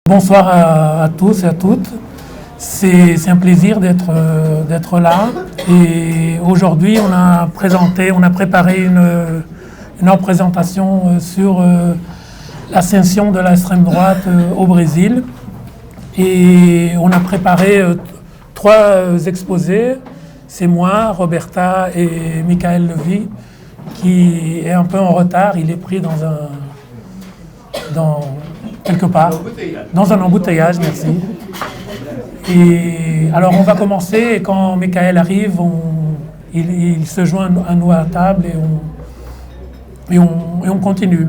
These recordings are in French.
Bonsoir à tous et à toutes. C'est un plaisir d'être là. Et aujourd'hui, on a préparé une présentation sur l'ascension de l'extrême droite au Brésil. Et on a préparé trois exposés. C'est moi, Roberta et Michael Levy, qui est un peu en retard. Il est pris quelque part, dans un embouteillage, merci. Et alors on va commencer, et quand Michael arrive, il se joint à nous à la table et on continue.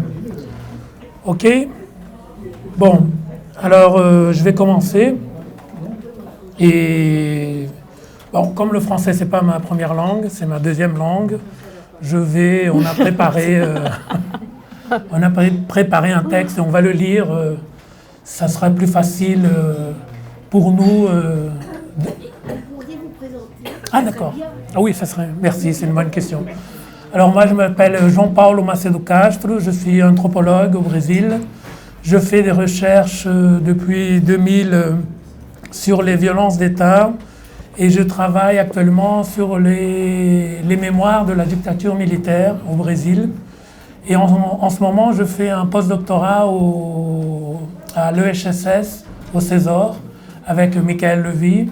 Ok? Bon, alors je vais commencer. Et bon, comme le français c'est pas ma première langue, c'est ma deuxième langue, on a préparé un texte et on va le lire. Ça sera plus facile pour nous. Pourriez vous présenter? Ah d'accord. Ah oui, ça serait. Merci, c'est une bonne question. Alors moi, je m'appelle João Paulo Macedo Castro. Je suis anthropologue au Brésil. Je fais des recherches depuis 2000 sur les violences d'État et je travaille actuellement sur les mémoires de la dictature militaire au Brésil. Et en ce moment, je fais un postdoctorat à l'EHSS, au César, avec Michael Levy,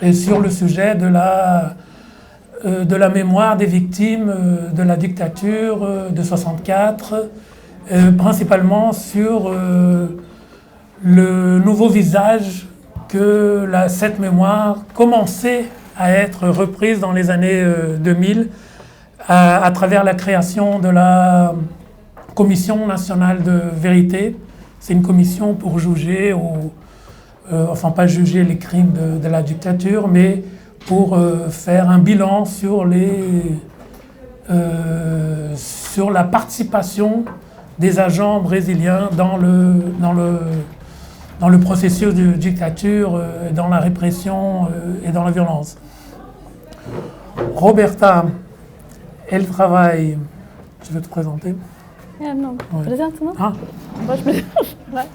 et sur le sujet de la mémoire des victimes de la dictature de 64, principalement sur le nouveau visage que cette mémoire commençait à être reprise dans les années 2000, à travers la création de la Commission nationale de vérité. C'est une commission pour juger, enfin pas juger les crimes de la dictature, mais pour faire un bilan sur la participation des agents brésiliens dans le processus de dictature, dans la répression et dans la violence. Roberta, elle travaille. Je vais te présenter. Non, Ouais. présente, non? Ah. Moi, je me... Ouais.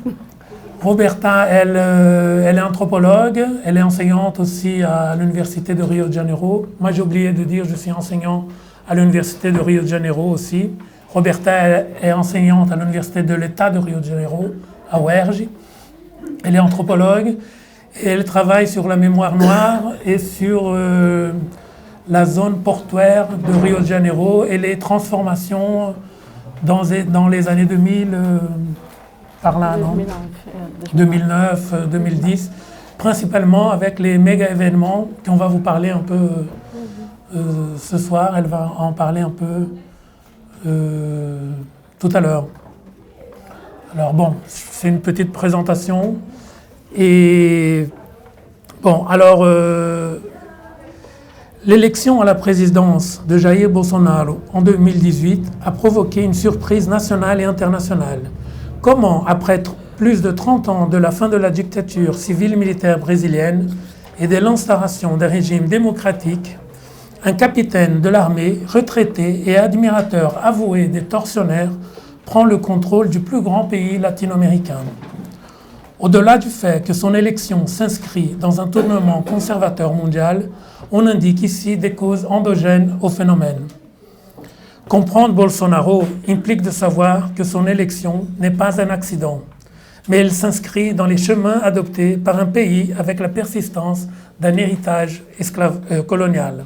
Roberta, elle est anthropologue, elle est enseignante aussi à l'Université de Rio de Janeiro. Moi, j'ai oublié de dire, je suis enseignant à l'Université de Rio de Janeiro aussi. Roberta est enseignante à l'Université de l'État de Rio de Janeiro, à UERJ. Elle est anthropologue et elle travaille sur la mémoire noire et sur la zone portuaire de Rio de Janeiro et les transformations dans les années 2000, par là, non ? 2009, 2010, principalement avec les méga-événements qu'on va vous parler un peu ce soir. Elle va en parler un peu tout à l'heure. Alors bon, c'est une petite présentation. Et bon, alors... L'élection à la présidence de Jair Bolsonaro en 2018 a provoqué une surprise nationale et internationale. Comment, après plus de 30 ans de la fin de la dictature civile-militaire brésilienne et de l'instauration d'un régime démocratique, un capitaine de l'armée, retraité et admirateur avoué des tortionnaires, prend le contrôle du plus grand pays latino-américain? Au-delà du fait que son élection s'inscrit dans un tournement conservateur mondial, on indique ici des causes endogènes au phénomène. Comprendre Bolsonaro implique de savoir que son élection n'est pas un accident, mais elle s'inscrit dans les chemins adoptés par un pays avec la persistance d'un héritage colonial.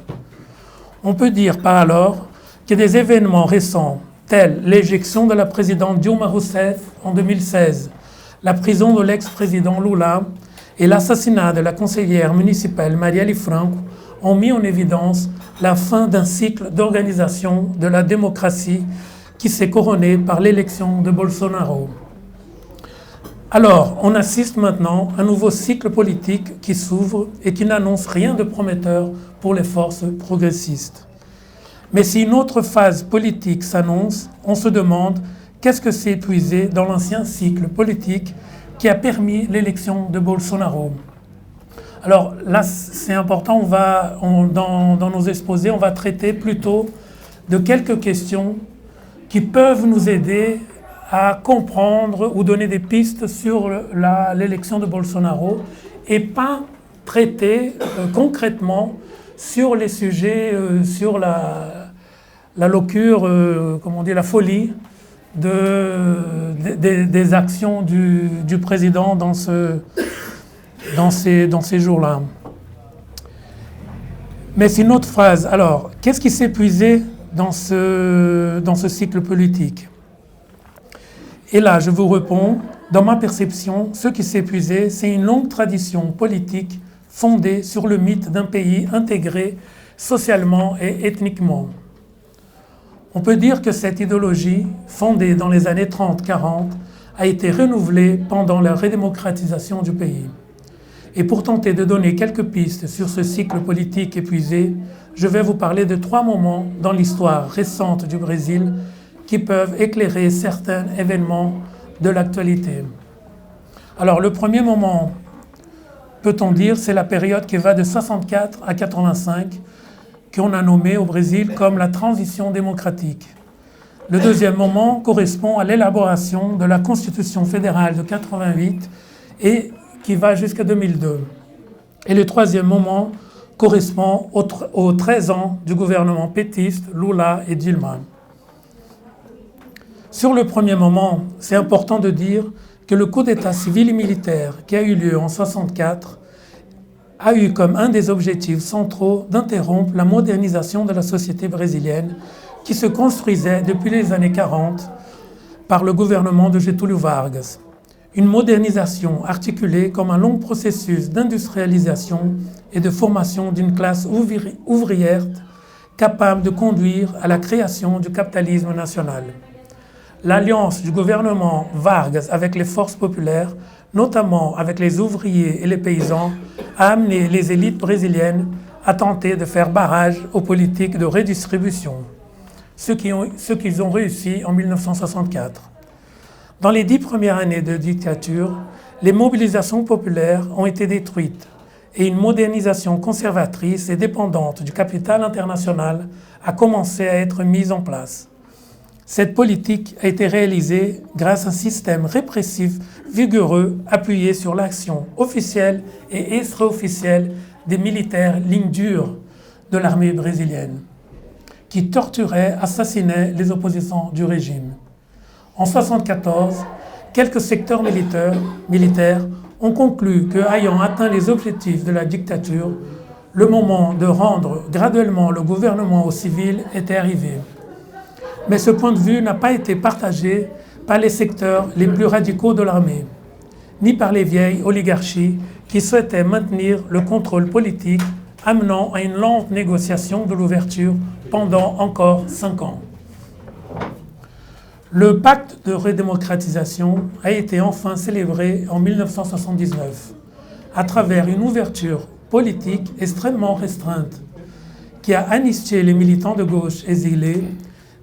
On peut dire par alors que des événements récents, tels l'éjection de la présidente Dilma Rousseff en 2016, la prison de l'ex-président Lula et l'assassinat de la conseillère municipale Marielle Franco ont mis en évidence la fin d'un cycle d'organisation de la démocratie qui s'est couronné par l'élection de Bolsonaro. Alors, on assiste maintenant à un nouveau cycle politique qui s'ouvre et qui n'annonce rien de prometteur pour les forces progressistes. Mais si une autre phase politique s'annonce, on se demande qu'est-ce que s'est épuisé dans l'ancien cycle politique qui a permis l'élection de Bolsonaro. Alors là, c'est important, dans nos exposés, on va traiter plutôt de quelques questions qui peuvent nous aider à comprendre ou donner des pistes sur l'élection de Bolsonaro et pas traiter concrètement sur les sujets, sur la locure, comment on dit, la folie des actions du président dans ces jours-là. Mais c'est une autre phrase. Alors, qu'est-ce qui s'est puisé dans ce cycle politique? Et là, je vous réponds, dans ma perception, ce qui s'est puisé, c'est une longue tradition politique fondée sur le mythe d'un pays intégré socialement et ethniquement. On peut dire que cette idéologie, fondée dans les années 30-40, a été renouvelée pendant la redémocratisation du pays. Et pour tenter de donner quelques pistes sur ce cycle politique épuisé, je vais vous parler de 3 moments dans l'histoire récente du Brésil qui peuvent éclairer certains événements de l'actualité. Alors, le premier moment, peut-on dire, c'est la période qui va de 64 à 85, qu'on a nommé au Brésil comme la transition démocratique. Le deuxième moment correspond à l'élaboration de la Constitution fédérale de 88 et qui va jusqu'à 2002. Et le troisième moment correspond aux 13 ans du gouvernement pétiste Lula et Dilma. Sur le premier moment, c'est important de dire que le coup d'État civil et militaire qui a eu lieu en 1964 a eu comme un des objectifs centraux d'interrompre la modernisation de la société brésilienne qui se construisait depuis les années 40 par le gouvernement de Getúlio Vargas. Une modernisation articulée comme un long processus d'industrialisation et de formation d'une classe ouvrière capable de conduire à la création du capitalisme national. L'alliance du gouvernement Vargas avec les forces populaires, notamment avec les ouvriers et les paysans, a amené les élites brésiliennes à tenter de faire barrage aux politiques de redistribution, ce qu'ils ont réussi en 1964. Dans les 10 premières années de dictature, les mobilisations populaires ont été détruites et une modernisation conservatrice et dépendante du capital international a commencé à être mise en place. Cette politique a été réalisée grâce à un système répressif vigoureux appuyé sur l'action officielle et extra-officielle des militaires lignes dures de l'armée brésilienne, qui torturaient, assassinaient les opposants du régime. En 1974, quelques secteurs militaires ont conclu qu'ayant atteint les objectifs de la dictature, le moment de rendre graduellement le gouvernement aux civils était arrivé. Mais ce point de vue n'a pas été partagé par les secteurs les plus radicaux de l'armée, ni par les vieilles oligarchies qui souhaitaient maintenir le contrôle politique, amenant à une lente négociation de l'ouverture pendant encore 5 ans. Le pacte de redémocratisation a été enfin célébré en 1979 à travers une ouverture politique extrêmement restreinte qui a amnistié les militants de gauche exilés,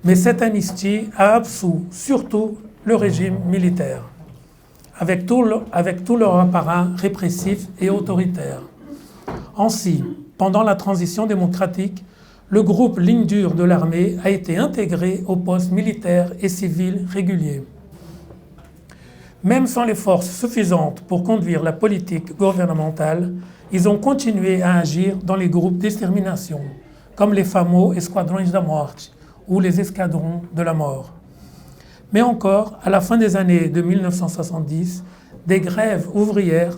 mais cette amnistie a absous surtout le régime militaire, avec tout leur appareil répressif et autoritaire. Ainsi, pendant la transition démocratique, le groupe ligne dure de l'armée a été intégré aux postes militaires et civils réguliers. Même sans les forces suffisantes pour conduire la politique gouvernementale, ils ont continué à agir dans les groupes d'extermination, comme les fameux Esquadrões da Morte ou les escadrons de la mort. Mais encore, à la fin des années de 1970, des grèves ouvrières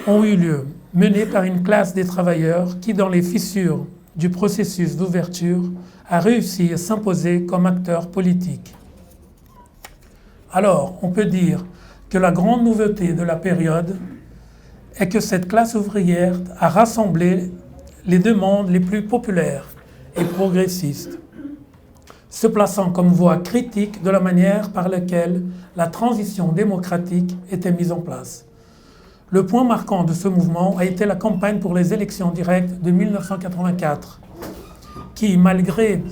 ont eu lieu, menées par une classe des travailleurs qui, dans les fissures du processus d'ouverture, a réussi à s'imposer comme acteur politique. Alors, on peut dire que la grande nouveauté de la période est que cette classe ouvrière a rassemblé les demandes les plus populaires et progressistes, se plaçant comme voix critique de la manière par laquelle la transition démocratique était mise en place. Le point marquant de ce mouvement a été la campagne pour les élections directes de 1984, qui, malgré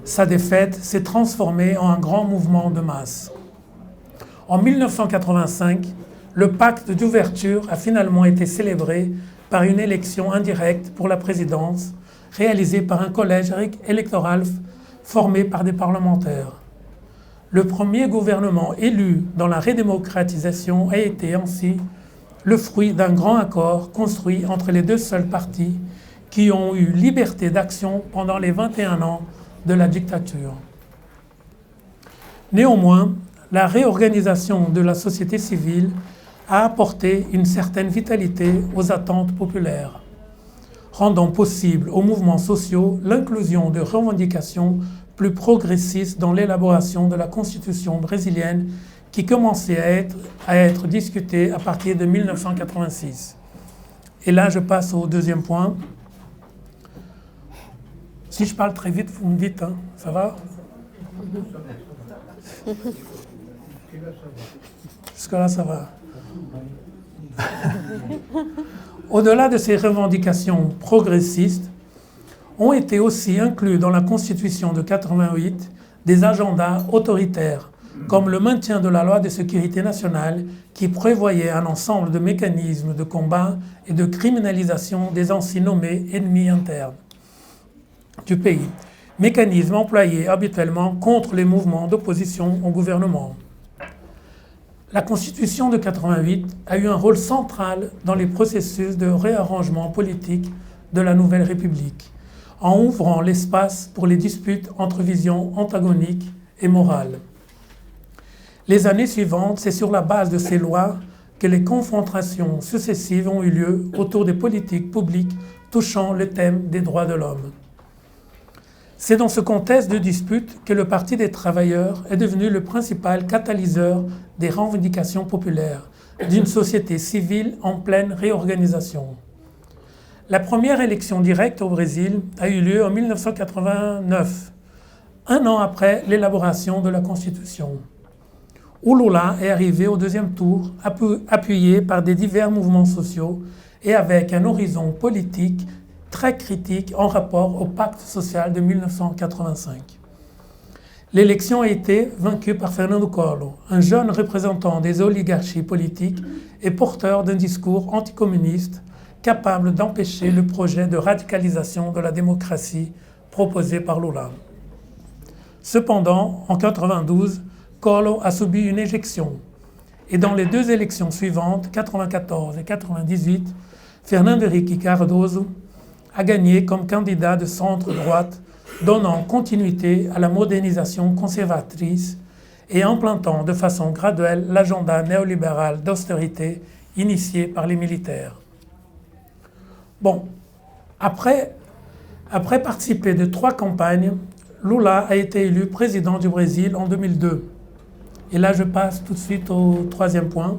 sa défaite, s'est transformée en un grand mouvement de masse. En 1985, le pacte d'ouverture a finalement été célébré par une élection indirecte pour la présidence, réalisée par un collège électoral formé par des parlementaires. Le premier gouvernement élu dans la redémocratisation a été ainsi le fruit d'un grand accord construit entre les deux seuls partis qui ont eu liberté d'action pendant les 21 ans de la dictature. Néanmoins, la réorganisation de la société civile a apporté une certaine vitalité aux attentes populaires, rendant possible aux mouvements sociaux l'inclusion de revendications plus progressistes dans l'élaboration de la constitution brésilienne qui commençait à être discutée à partir de 1986. Et là, je passe au deuxième point. Si je parle très vite, vous me dites, hein, ça va? Jusque-là, ça va. Au-delà de ces revendications progressistes, ont été aussi inclus dans la Constitution de 88 des agendas autoritaires, comme le maintien de la loi de sécurité nationale qui prévoyait un ensemble de mécanismes de combat et de criminalisation des ainsi nommés ennemis internes du pays, mécanismes employés habituellement contre les mouvements d'opposition au gouvernement. La Constitution de 88 a eu un rôle central dans les processus de réarrangement politique de la Nouvelle République, en ouvrant l'espace pour les disputes entre visions antagoniques et morales. Les années suivantes, c'est sur la base de ces lois que les confrontations successives ont eu lieu autour des politiques publiques touchant le thème des droits de l'homme. C'est dans ce contexte de dispute que le Parti des travailleurs est devenu le principal catalyseur des revendications populaires d'une société civile en pleine réorganisation. La première élection directe au Brésil a eu lieu en 1989, un an après l'élaboration de la Constitution, où Lula est arrivé au deuxième tour, appuyé par des divers mouvements sociaux et avec un horizon politique très critique en rapport au pacte social de 1985. L'élection a été vaincue par Fernando Collor, un jeune représentant des oligarchies politiques et porteur d'un discours anticommuniste capable d'empêcher le projet de radicalisation de la démocratie proposé par Lula. Cependant, en 1992, Collor a subi une éjection et dans les deux élections suivantes, 1994 et 1998, Fernando Henrique Cardoso a gagné comme candidat de centre-droite, donnant continuité à la modernisation conservatrice et implantant de façon graduelle l'agenda néolibéral d'austérité initié par les militaires. Bon, après participer de 3 campagnes, Lula a été élu président du Brésil en 2002. Et là, je passe tout de suite au 3e point.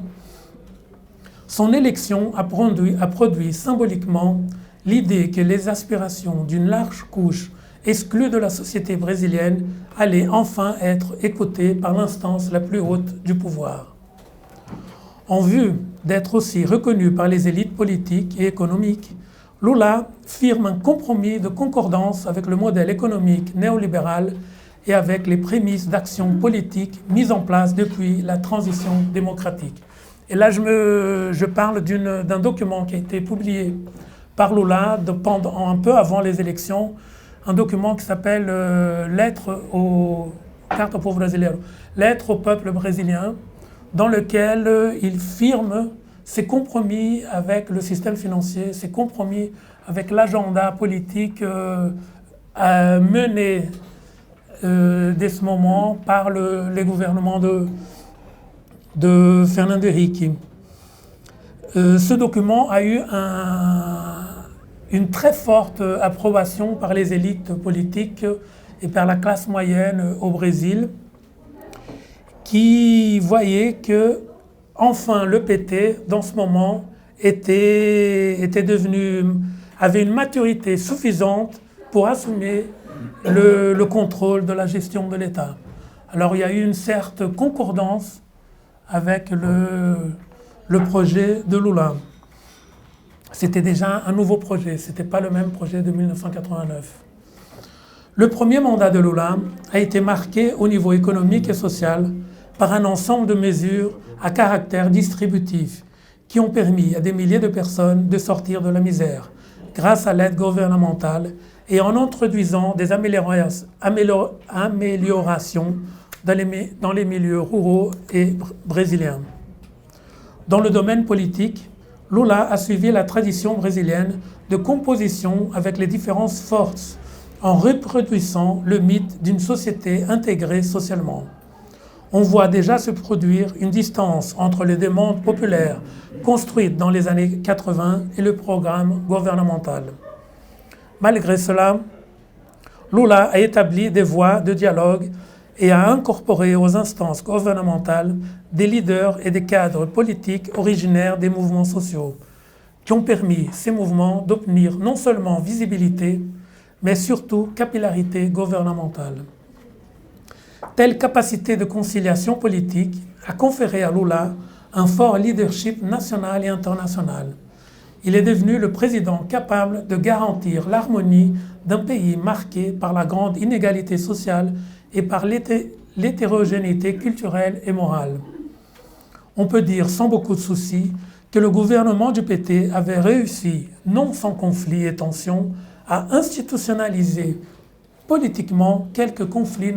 Son élection a produit symboliquement l'idée que les aspirations d'une large couche exclue de la société brésilienne allaient enfin être écoutées par l'instance la plus haute du pouvoir. En vue d'être aussi reconnu par les élites politiques et économiques, Lula firme un compromis de concordance avec le modèle économique néolibéral et avec les prémices d'action politique mises en place depuis la transition démocratique. Et là, je parle d'un document qui a été publié par Lula un peu avant les élections, un document qui s'appelle Lettre au peuple brésilien, dans lequel il firme ses compromis avec le système financier, ses compromis avec l'agenda politique mené dès ce moment par les gouvernements de Fernando Henrique. Ce document a eu une très forte approbation par les élites politiques et par la classe moyenne au Brésil, qui voyaient que enfin le PT, dans ce moment, avait une maturité suffisante pour assumer le contrôle de la gestion de l'État. Alors il y a eu une certaine concordance avec le projet de Lula. C'était déjà un nouveau projet, ce n'était pas le même projet de 1989. Le premier mandat de Lula a été marqué au niveau économique et social par un ensemble de mesures à caractère distributif qui ont permis à des milliers de personnes de sortir de la misère grâce à l'aide gouvernementale et en introduisant des améliorations dans les milieux ruraux et brésiliens. Dans le domaine politique, Lula a suivi la tradition brésilienne de composition avec les différentes forces en reproduisant le mythe d'une société intégrée socialement. On voit déjà se produire une distance entre les demandes populaires construites dans les années 80 et le programme gouvernemental. Malgré cela, Lula a établi des voies de dialogue et a incorporé aux instances gouvernementales des leaders et des cadres politiques originaires des mouvements sociaux, qui ont permis ces mouvements d'obtenir non seulement visibilité, mais surtout capillarité gouvernementale. Telle capacité de conciliation politique a conféré à Lula un fort leadership national et international. Il est devenu le président capable de garantir l'harmonie d'un pays marqué par la grande inégalité sociale et par l'hétérogénéité culturelle et morale. On peut dire sans beaucoup de soucis que le gouvernement du PT avait réussi, non sans conflits et tensions, à institutionnaliser politiquement quelques conflits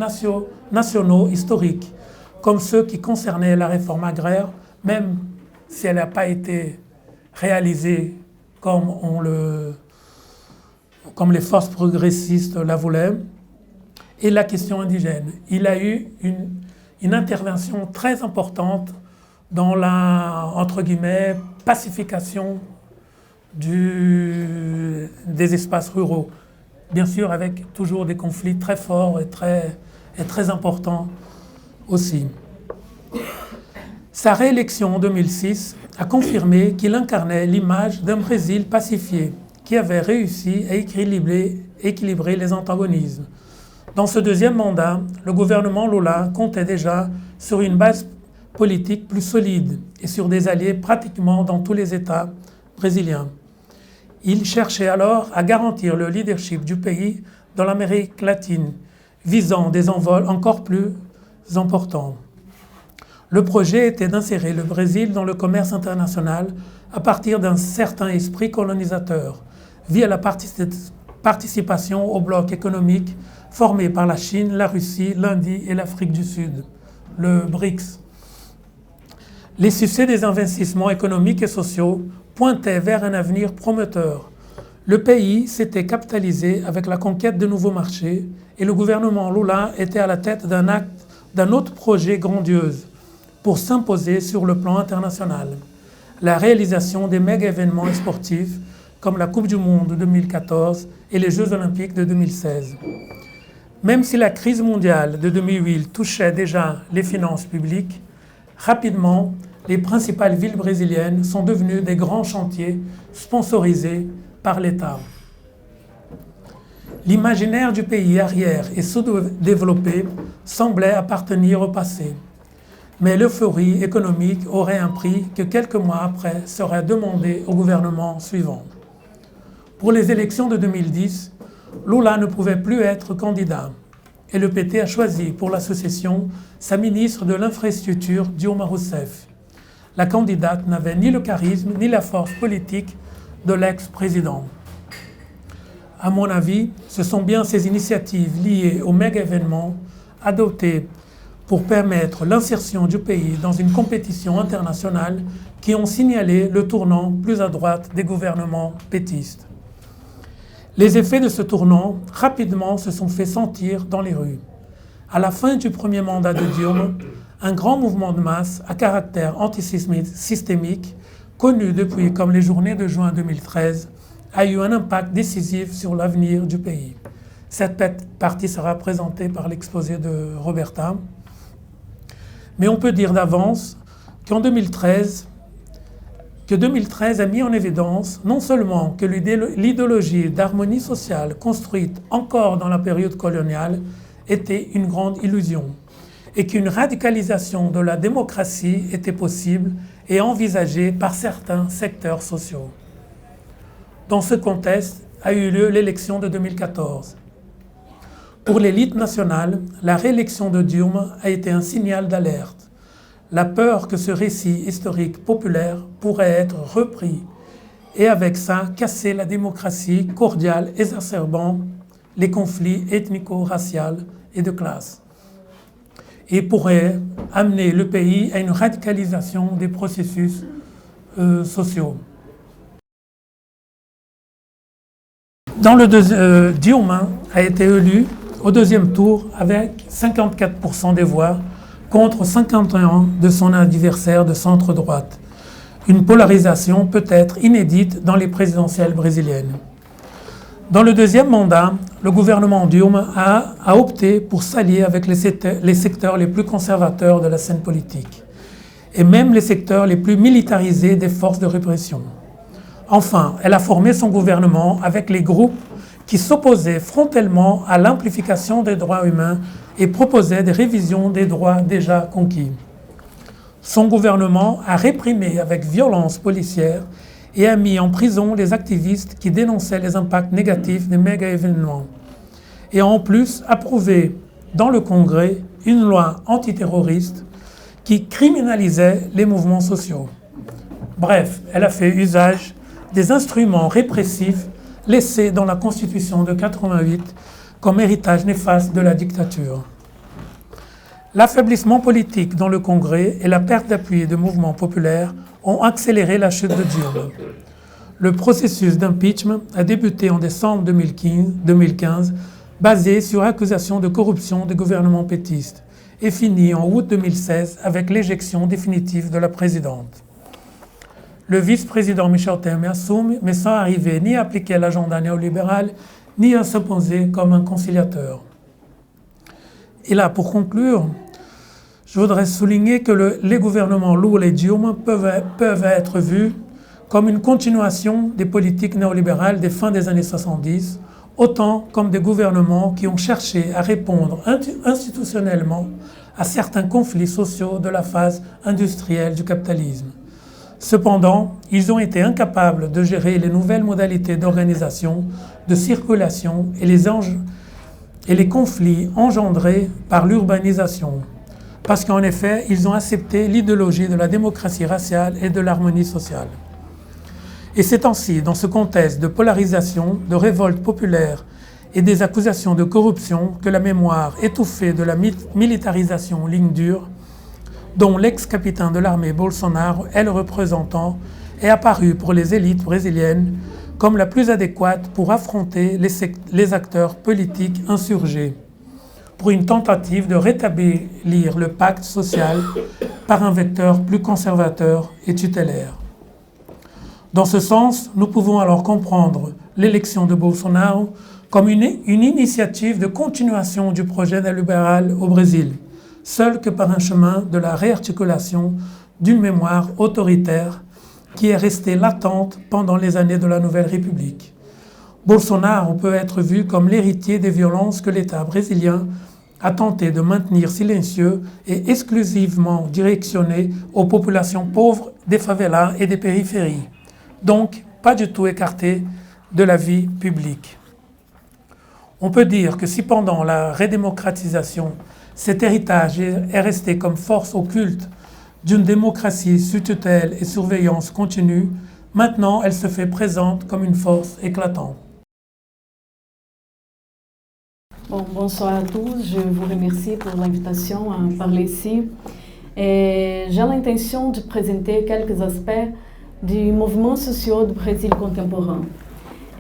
nationaux historiques, comme ceux qui concernaient la réforme agraire, même si elle n'a pas été réalisée comme les forces progressistes la voulaient, et la question indigène. Il a eu une intervention très importante dans la, entre guillemets, pacification des espaces ruraux. Bien sûr, avec toujours des conflits très forts et très importants aussi. Sa réélection en 2006 a confirmé qu'il incarnait l'image d'un Brésil pacifié qui avait réussi à équilibrer les antagonismes. Dans ce deuxième mandat, le gouvernement Lula comptait déjà sur une base politique plus solide et sur des alliés pratiquement dans tous les États brésiliens. Il cherchait alors à garantir le leadership du pays dans l'Amérique latine, visant des envols encore plus importants. Le projet était d'insérer le Brésil dans le commerce international à partir d'un certain esprit colonisateur, via la participation au bloc économique formé par la Chine, la Russie, l'Indie et l'Afrique du Sud, le BRICS. Les succès des investissements économiques et sociaux pointaient vers un avenir prometteur. Le pays s'était capitalisé avec la conquête de nouveaux marchés et le gouvernement Lula était à la tête d'un autre projet grandiose pour s'imposer sur le plan international. La réalisation des méga-événements sportifs comme la Coupe du Monde de 2014 et les Jeux Olympiques de 2016. Même si la crise mondiale de 2008 touchait déjà les finances publiques, rapidement, les principales villes brésiliennes sont devenues des grands chantiers sponsorisés par l'État. L'imaginaire du pays arrière et sous-développé semblait appartenir au passé. Mais l'euphorie économique aurait un prix que quelques mois après serait demandé au gouvernement suivant. Pour les élections de 2010, Lula ne pouvait plus être candidat et le PT a choisi pour la succession sa ministre de l'Infrastructure, Dilma Rousseff. La candidate n'avait ni le charisme ni la force politique de l'ex-président. À mon avis, ce sont bien ces initiatives liées aux méga-événements adoptées pour permettre l'insertion du pays dans une compétition internationale qui ont signalé le tournant plus à droite des gouvernements pétistes. Les effets de ce tournant, rapidement, se sont fait sentir dans les rues. À la fin du premier mandat de Dilma, un grand mouvement de masse à caractère antisystémique, connu depuis comme les journées de juin 2013, a eu un impact décisif sur l'avenir du pays. Cette partie sera présentée par l'exposé de Roberta. Mais on peut dire d'avance que 2013 a mis en évidence non seulement que l'idéologie d'harmonie sociale construite encore dans la période coloniale était une grande illusion et qu'une radicalisation de la démocratie était possible et envisagée par certains secteurs sociaux. Dans ce contexte a eu lieu l'élection de 2014. Pour l'élite nationale, la réélection de Dilma a été un signal d'alerte. La peur que ce récit historique populaire pourrait être repris et avec ça casser la démocratie cordiale exacerbant les conflits ethnico-raciaux et de classe. et pourrait amener le pays à une radicalisation des processus sociaux. Diomaye a été élu au deuxième tour avec 54% des voix contre 51% de son adversaire de centre-droite. Une polarisation peut-être inédite dans les présidentielles brésiliennes. Dans le deuxième mandat, le gouvernement Dilma a opté pour s'allier avec les secteurs les plus conservateurs de la scène politique et même les secteurs les plus militarisés des forces de répression. Enfin, elle a formé son gouvernement avec les groupes qui s'opposaient frontalement à l'amplification des droits humains et proposaient des révisions des droits déjà conquis. Son gouvernement a réprimé avec violence policière et a mis en prison les activistes qui dénonçaient les impacts négatifs des méga-événements. Et a en plus approuvé dans le Congrès une loi antiterroriste qui criminalisait les mouvements sociaux. Bref, elle a fait usage des instruments répressifs laissés dans la Constitution de 1988 comme héritage néfaste de la dictature. L'affaiblissement politique dans le Congrès et la perte d'appui de mouvements populaires ont accéléré la chute de Dilma. Le processus d'impeachment a débuté en décembre 2015 basé sur accusations de corruption des gouvernements pétistes et fini en août 2016 avec l'éjection définitive de la présidente. Le vice-président Michel Temer assume, mais sans arriver ni à appliquer l'agenda néolibéral, ni à s'imposer comme un conciliateur. Et là, pour conclure, je voudrais souligner que les gouvernements Lula et Dilma peuvent être vus comme une continuation des politiques néolibérales des fins des années 70, autant comme des gouvernements qui ont cherché à répondre institutionnellement à certains conflits sociaux de la phase industrielle du capitalisme. Cependant, ils ont été incapables de gérer les nouvelles modalités d'organisation, de circulation et les conflits engendrés par l'urbanisation. Parce qu'en effet, ils ont accepté l'idéologie de la démocratie raciale et de l'harmonie sociale. Et c'est ainsi, dans ce contexte de polarisation, de révolte populaire et des accusations de corruption, que la mémoire étouffée de la militarisation ligne dure, dont l'ex-capitaine de l'armée Bolsonaro est le représentant, est apparue pour les élites brésiliennes comme la plus adéquate pour affronter les acteurs politiques insurgés, pour une tentative de rétablir le pacte social par un vecteur plus conservateur et tutélaire. Dans ce sens, nous pouvons alors comprendre l'élection de Bolsonaro comme une initiative de continuation du projet néolibéral au Brésil, seul que par un chemin de la réarticulation d'une mémoire autoritaire qui est restée latente pendant les années de la Nouvelle République. Bolsonaro peut être vu comme l'héritier des violences que l'État brésilien a tenté de maintenir silencieux et exclusivement directionné aux populations pauvres des favelas et des périphéries, donc pas du tout écarté de la vie publique. On peut dire que si pendant la redémocratisation, cet héritage est resté comme force occulte d'une démocratie sous tutelle et surveillance continue, maintenant elle se fait présente comme une force éclatante. Bonsoir à tous, je vous remercie pour l'invitation à parler ici. J'ai l'intention de présenter quelques aspects du mouvement social du Brésil contemporain,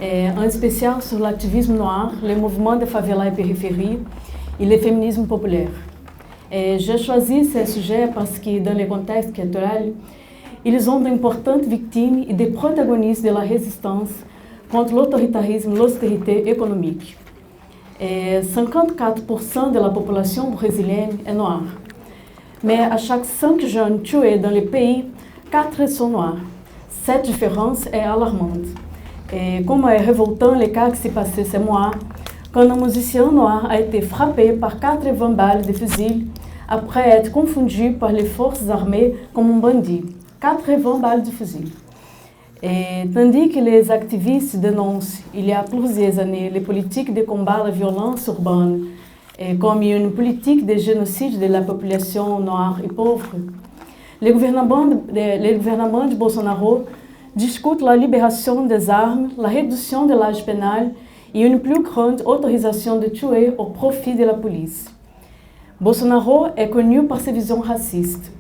en spécial sur l'activisme noir, les mouvements de favela et périphérie et le féminisme populaire. J'ai choisi ces sujets parce que, dans le contexte culturel, ils ont d'importantes victimes et des protagonistes de la résistance contre l'autoritarisme et l'austérité économique. 54% de la population brésilienne est noire. Mais à chaque 5 jeunes tués dans le pays, 4 sont noirs. Cette différence est alarmante. Et comme est révoltant le cas qui s'est passé ce mois, quand un musicien noir a été frappé par 80 balles de fusil après être confondu par les forces armées comme un bandit. 80 balles de fusil. Et tandis que les activistes dénoncent, il y a plusieurs années, les politiques de combat à la violence urbaine comme une politique de génocide de la population noire et pauvre, le gouvernement de Bolsonaro discute la libération des armes, la réduction de l'âge pénal et une plus grande autorisation de tuer au profit de la police. Bolsonaro est connu par ses visions racistes.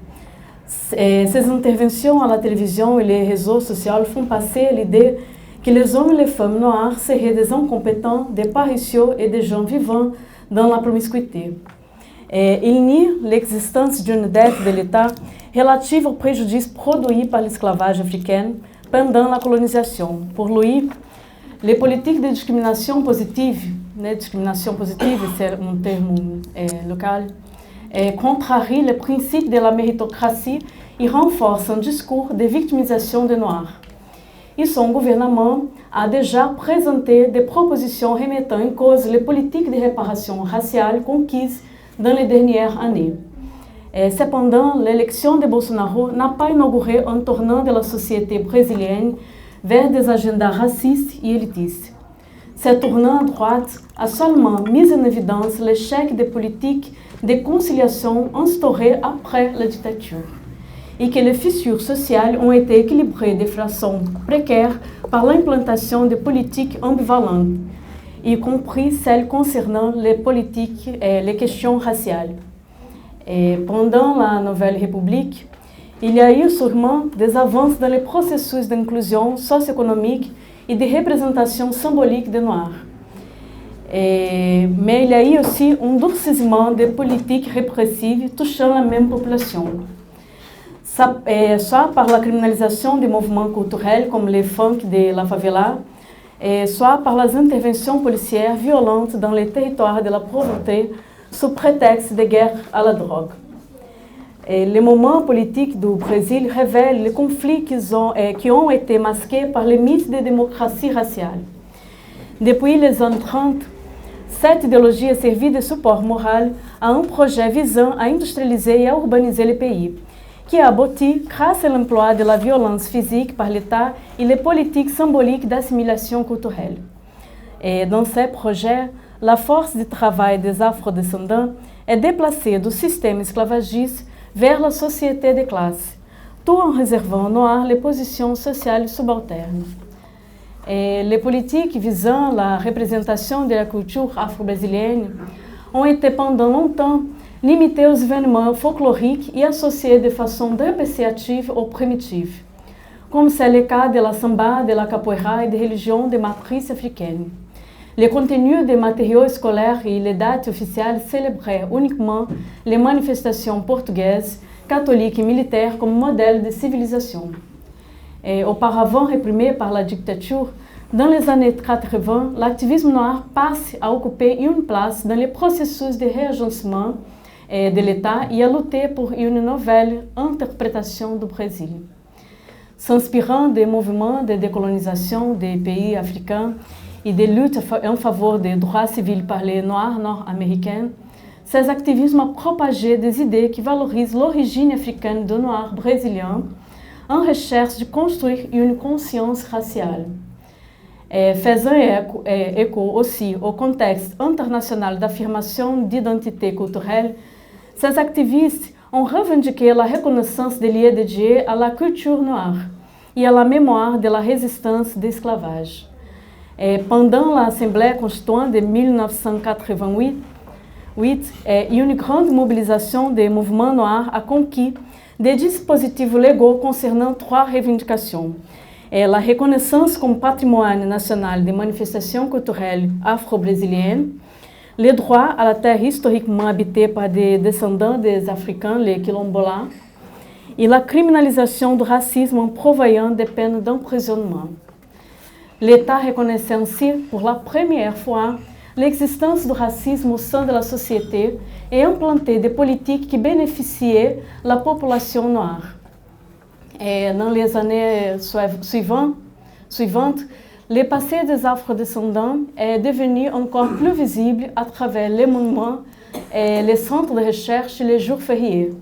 Ses interventions à la télévision et les réseaux sociaux font passer l'idée que les hommes et les femmes noirs seraient des incompétents, des paresseux et des gens vivant dans la promiscuité. Il nie l'existence d'une dette de l'État relative aux préjudices produits par l'esclavage africain pendant la colonisation. Pour lui, les politiques de discrimination positive, c'est un terme local, contrarient le principe de la méritocratie et renforcent un discours de victimisation des Noirs. Et son gouvernement a déjà présenté des propositions remettant en cause les politiques de réparation raciale conquises dans les dernières années. Cependant, l'élection de Bolsonaro n'a pas inauguré un tournant de la société brésilienne vers des agendas racistes et élitistes. Ce tournant à droite a seulement mis en évidence l'échec des politiques de conciliation instaurées après la dictature et que les fissures sociales ont été équilibrées de façon précaire par l'implantation de politiques ambivalentes, y compris celles concernant les politiques et les questions raciales. Pendant la Nouvelle République, il y a eu sûrement des avances dans les processus d'inclusion socio-économique et de représentation symbolique des Noirs. Mais il y a eu aussi un durcissement des politiques répressives touchant la même population. Soit par la criminalisation des mouvements culturels comme les funk de la favela, soit par les interventions policières violentes dans les territoires de la pauvreté sous prétexte de guerre à la drogue. Les moments politiques du Brésil révèlent les conflits qui ont été masqués par les mythes de démocratie raciale. Depuis les années 30, cette idéologie a servi de support moral à un projet visant à industrialiser et à urbaniser le pays, qui a abouti grâce à l'emploi de la violence physique par l'État et les politiques symboliques d'assimilation culturelle. Dans ces projets, la force de travail des afrodescendants est déplacée du système esclavagiste vers la société de classe, tout en réservant aux Noirs les positions sociales subalternes. Les politiques visant la représentation de la culture afro-brésilienne ont été pendant longtemps limitées aux événements folkloriques et associées de façon dépréciative ou primitive, comme c'est le cas de la samba, de la capoeira et des religions de matrice africaine. Les contenus des matériaux scolaires et les dates officielles célébraient uniquement les manifestations portugaises, catholiques et militaires comme modèle de civilisation. Auparavant réprimé par la dictature, dans les années 80, l'activisme noir passe à occuper une place dans les processus de réagencement de l'État et à lutter pour une nouvelle interprétation du Brésil. S'inspirant des mouvements de décolonisation des pays africains et des luttes en faveur des droits civils par les Noirs nord-américains, ces activismes ont propagé des idées qui valorisent l'origine africaine des Noirs brésiliens en recherche de construire une conscience raciale. Faisant écho aussi au contexte international d'affirmation d'identité culturelle, ces activistes ont revendiqué la reconnaissance des liens dédiés à la culture noire et à la mémoire de la résistance d'esclavage. Pendant l'Assemblée constituante de 1988, une grande mobilisation des mouvements noirs a conquis des dispositifs légaux concernant 3 revendications. La reconnaissance comme patrimoine national des manifestations culturelles afro-brésiliennes, les droits à la terre historiquement habitée par des descendants des Africains, les quilombolas, et la criminalisation du racisme en prévoyant des peines d'emprisonnement. L'État reconnaissait ainsi pour la première fois l'existence du racisme au sein de la société et implantait des politiques qui bénéficiaient la population noire. Dans les années suivantes, le passé des afrodescendants est devenu encore plus visible à travers les monuments, les centres de recherche et les jours fériés.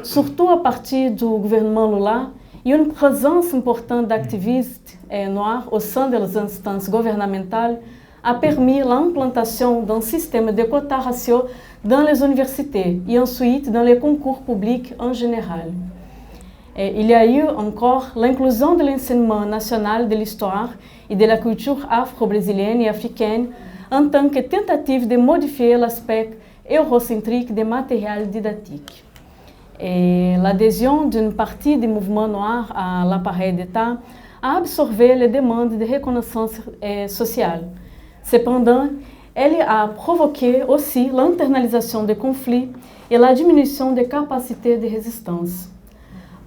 Surtout à partir du gouvernement Lula, une présence importante d'activistes noirs au sein des instances gouvernementales a permis l'implantation d'un système de quotas raciaux dans les universités et ensuite dans les concours publics en général. Il y a eu encore l'inclusion de l'enseignement national de l'histoire et de la culture afro-brésilienne et africaine en tant que tentative de modifier l'aspect eurocentrique des matériels didactiques. Et l'adhésion d'une partie du mouvement noir à l'appareil d'État a absorbé les demandes de reconnaissance sociale. Cependant, elle a provoqué aussi l'internalisation des conflits et la diminution des capacités de résistance.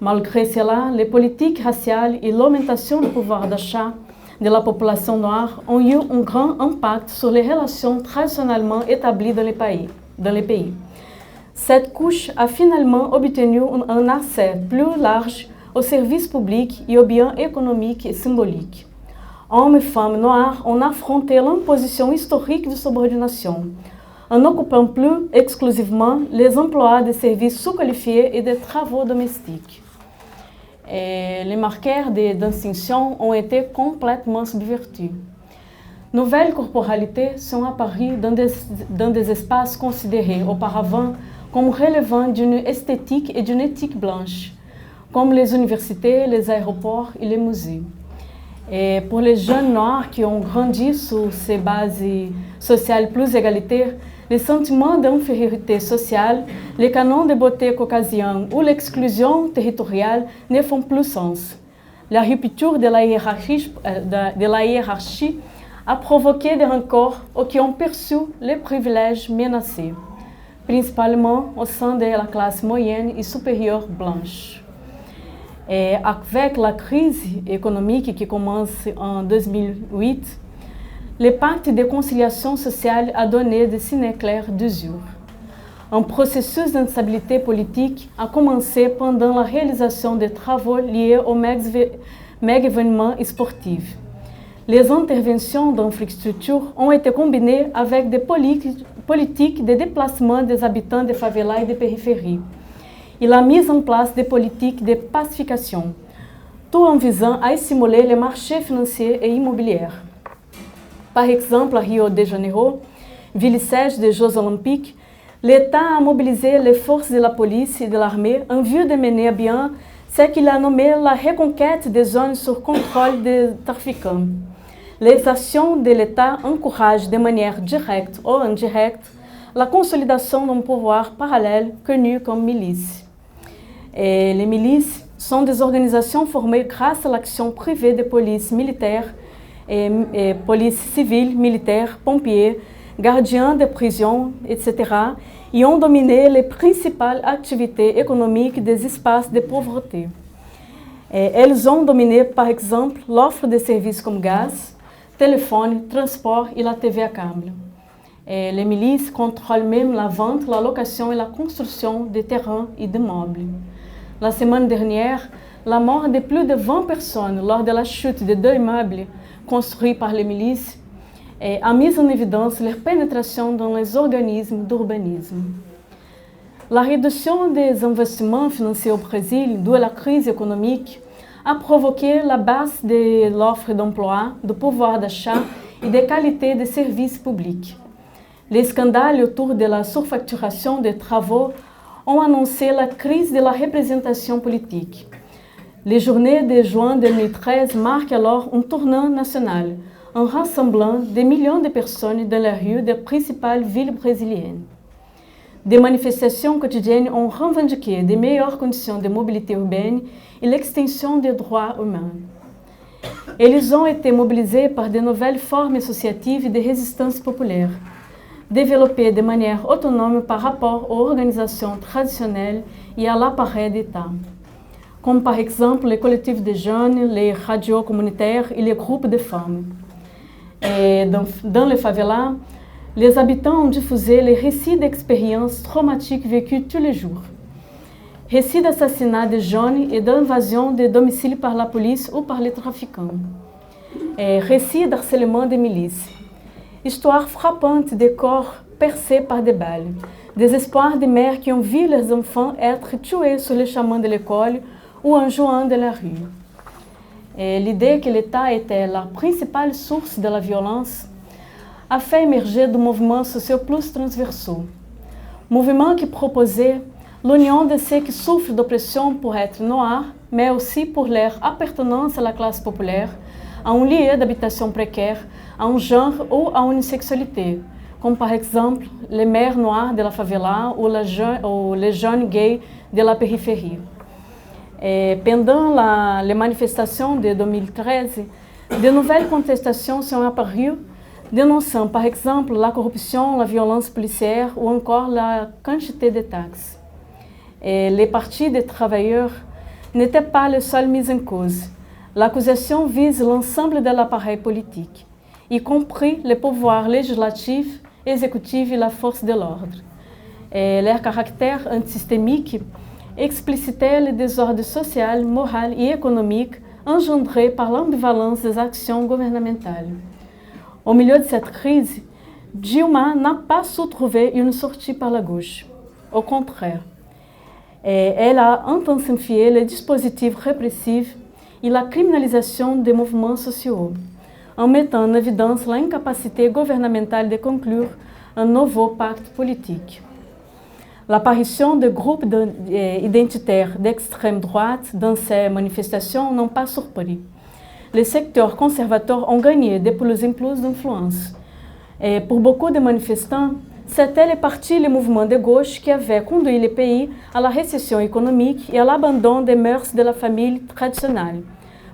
Malgré cela, les politiques raciales et l'augmentation du pouvoir d'achat de la population noire ont eu un grand impact sur les relations traditionnellement établies dans les pays. Cette couche a finalement obtenu un accès plus large aux services publics et aux biens économiques et symboliques. Hommes et femmes noirs ont affronté l'imposition historique de subordination, en occupant plus exclusivement les emplois de services sous-qualifiés et de travaux domestiques. Et les marqueurs de distinction ont été complètement subvertis. Nouvelles corporalités sont apparues dans des espaces considérés auparavant comme relevant d'une esthétique et d'une éthique blanche, comme les universités, les aéroports et les musées. Et pour les jeunes noirs qui ont grandi sous ces bases sociales plus égalitaires, les sentiments d'infériorité sociale, les canons de beauté caucasiens ou l'exclusion territoriale ne font plus sens. La rupture de la hiérarchie a provoqué des rancors aux qui ont perçu les privilèges menacés, principalement au sein de la classe moyenne et supérieure blanche. Et avec la crise économique qui commence en 2008, le pacte de conciliation sociale a donné des signes clairs d'usure. Un processus d'instabilité politique a commencé pendant la réalisation des travaux liés aux méga-événements sportifs. Les interventions d'infrastructures ont été combinées avec des politiques de déplacement des habitants des favelas et des périphéries, et la mise en place des politiques de pacification, tout en visant à stimuler les marchés financiers et immobiliers. Par exemple, à Rio de Janeiro, ville siège des Jeux olympiques, l'État a mobilisé les forces de la police et de l'armée en vue de mener à bien ce qu'il a nommé la reconquête des zones sous contrôle des trafiquants. Les actions de l'État encouragent de manière directe ou indirecte la consolidation d'un pouvoir parallèle connu comme milices. Et les milices sont des organisations formées grâce à l'action privée des polices militaires et police civile, militaire, pompiers, gardiens de prisons, etc. et ont dominé les principales activités économiques des espaces de pauvreté. Et elles ont dominé, par exemple, l'offre de services comme gaz, téléphone, transport et la TV à câble. Et les milices contrôlent même la vente, la location et la construction de terrains et de meubles. La semaine dernière, la mort de plus de 20 personnes lors de la chute de 2 immeubles construits par les milices a mis en évidence leur pénétration dans les organismes d'urbanisme. La réduction des investissements financiers au Brésil, due à la crise économique, a provoqué la baisse de l'offre d'emploi, du pouvoir d'achat et de qualité des services publics. Les scandales autour de la surfacturation des travaux ont annoncé la crise de la représentation politique. Les journées de juin 2013 marquent alors un tournant national, en rassemblant des millions de personnes dans les rues des principales villes brésiliennes. Des manifestations quotidiennes ont revendiqué de meilleures conditions de mobilité urbaine et l'extension des droits humains. Eles ont été mobilisés par de nouvelles formes associatives de résistance populaire, développées de manière autonome par rapport aux organisations traditionnelles et à l'appareil d'État, comme par exemple les collectifs de jeunes, les radios communautaires et les groupes de femmes. Et dans les favelas, les habitants ont diffusé les récits d'expériences traumatiques vécues tous les jours. Récits d'assassinats de jeunes et d'invasion de domiciles par la police ou par les trafiquants. Et récits d'harcèlement des milices. Histoires frappantes de corps percés par des balles. Des espoirs de mères qui ont vu leurs enfants être tués sur les chemins de l'école ou en jouant de la rue. Et l'idée que l'État était la principale source de la violence a fait émerger des mouvements sociaux plus transversaux. Mouvements qui proposaient l'union de ceux qui souffrent d'oppression pour être noirs, mais aussi pour leur appartenance à la classe populaire, à un lieu d'habitation précaire, à un genre ou à une sexualité, comme par exemple les mères noires de la favela ou les jeunes gays de la périphérie. Et pendant les manifestations de 2013, de nouvelles contestations sont apparues, dénonçant par exemple la corruption, la violence policière ou encore la quantité de taxes. Et les partis des travailleurs n'étaient pas les seuls mis en cause. L'accusation vise l'ensemble de l'appareil politique, y compris les pouvoirs législatifs, exécutifs et la force de l'ordre. Et leur caractère antisystémique explicitait le désordre social, moral et économique engendré par l'ambivalence des actions gouvernementales. Au milieu de cette crise, Dilma n'a pas su trouver une sortie par la gauche. Au contraire, elle a intensifié les dispositifs répressifs et la criminalisation des mouvements sociaux, en mettant en évidence l'incapacité gouvernementale de conclure un nouveau pacte politique. L'apparition de groupes identitaires d'extrême droite dans ces manifestations n'ont pas surpris. Les secteurs conservateurs ont gagné de plus en plus d'influence. Et pour beaucoup de manifestants, c'était les partis et les mouvements de gauche qui avaient conduit le pays à la récession économique et à l'abandon des mœurs de la famille traditionnelle.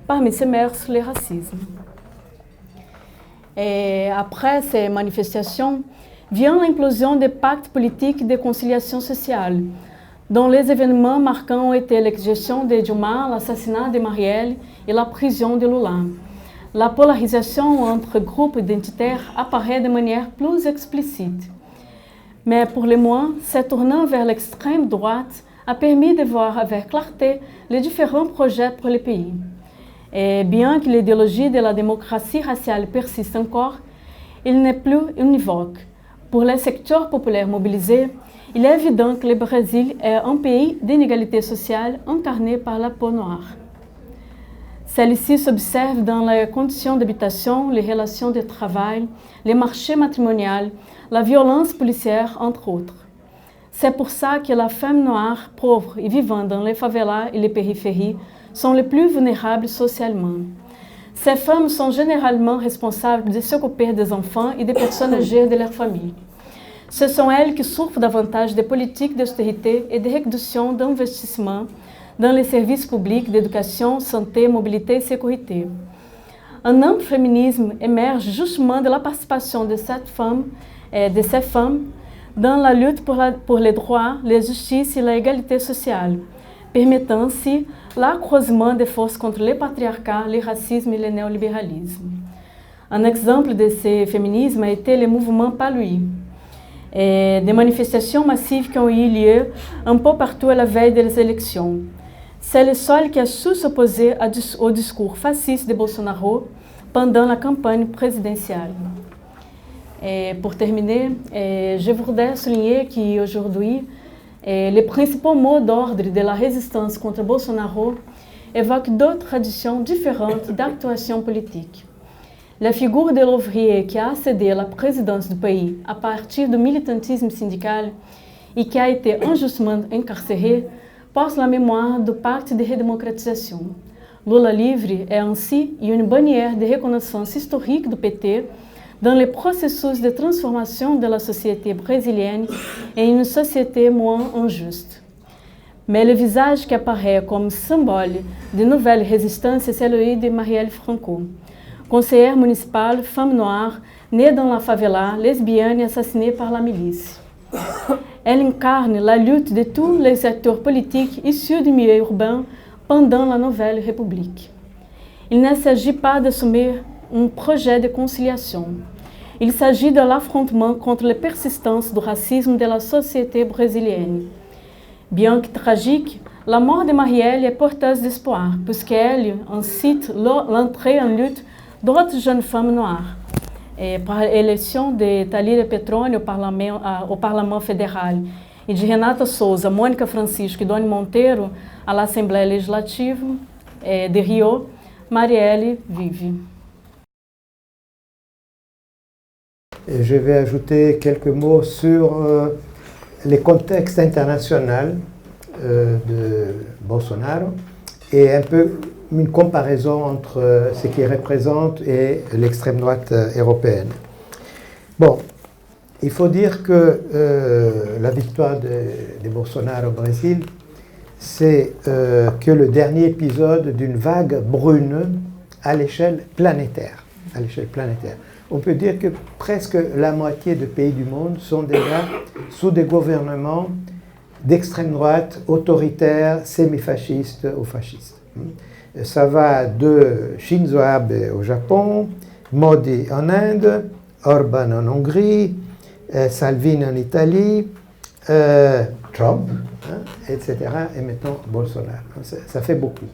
Parmi ces mœurs, le racisme. Et après ces manifestations, vient l'implosion des pactes politiques de conciliation sociale, dont les événements marquants ont été l'exécution de Dilma, l'assassinat de Marielle et la prison de Lula. La polarisation entre groupes identitaires apparaît de manière plus explicite. Mais pour le moins, se tournant vers l'extrême droite a permis de voir avec clarté les différents projets pour le pays. Et bien que l'idéologie de la démocratie raciale persiste encore, il n'est plus univoque. Pour les secteurs populaires mobilisés, il est évident que le Brésil est un pays d'inégalité sociale incarné par la peau noire. Celle-ci s'observe dans les conditions d'habitation, les relations de travail, les marchés matrimoniaux, la violence policière, entre autres. C'est pour ça que les femmes noires, pauvres et vivant dans les favelas et les périphéries sont les plus vulnérables socialement. Ces femmes sont généralement responsables de s'occuper des enfants et des personnes âgées de leur famille. Ce sont elles qui souffrent davantage des politiques d'austérité et de réduction d'investissement dans les services publics d'éducation, santé, mobilité et sécurité. Un amplo féminisme émerge justement de la participation de ces femmes dans la lutte pour les droits, la justice et l'égalité sociale, permettant ainsi l'accroissement des forces contre le patriarcat, le racisme et le néolibéralisme. Un exemple de ce féminisme a été le mouvement Paluí, des manifestations massives qui ont eu lieu un peu partout à la veille des élections. C'est le seul qui a su s'opposer au discours fasciste de Bolsonaro pendant la campagne présidentielle. Et pour terminer, je voudrais souligner qu'aujourd'hui, les principaux mots d'ordre de la résistance contre Bolsonaro évoquent d'autres traditions différentes d'actuation politique. La figure de l'ouvrier qui a accédé à la présidence du pays à partir du militantisme syndical et qui a été injustement incarcéré porte la mémoire du pacte de redémocratisation. Lula livre est ainsi une bannière de reconnaissance historique du PT dans le processus de transformation de la société brésilienne en une société moins injuste. Mais le visage qui apparaît comme symbole de nouvelle résistance est celui de Marielle Franco, conseillère municipale, femme noire, née dans la favela, lesbienne et assassinée par la milice. Elle incarne la lutte de tous les acteurs politiques issus du milieu urbain pendant la Nouvelle République. Il ne s'agit pas d'assumer un projet de conciliation. Il s'agit de l'affrontement contre la persistance du racisme de la société brésilienne. Bien que tragique, la mort de Marielle est porteuse d'espoir, puisqu'elle incite l'entrée en lutte d'autres jeunes femmes noires. Et par l'élection de Thalíria Petroni au Parlement fédéral e de Renata Souza, Mônica Francisco e Doni Monteiro à l'Assemblée législative de Rio, Marielle vive. Je vais ajouter quelques mots sur le contexte international de Bolsonaro et un peu une comparaison entre ce qu'il représente et l'extrême droite européenne. Bon, il faut dire que la victoire de Bolsonaro au Brésil, c'est que le dernier épisode d'une vague brune à l'échelle planétaire. À l'échelle planétaire. On peut dire que presque la moitié des pays du monde sont déjà sous des gouvernements d'extrême droite, autoritaires, semi-fascistes ou fascistes. Ça va de Shinzo Abe au Japon, Modi en Inde, Orban en Hongrie, Salvini en Italie, Trump, etc. Et maintenant Bolsonaro. Ça fait beaucoup.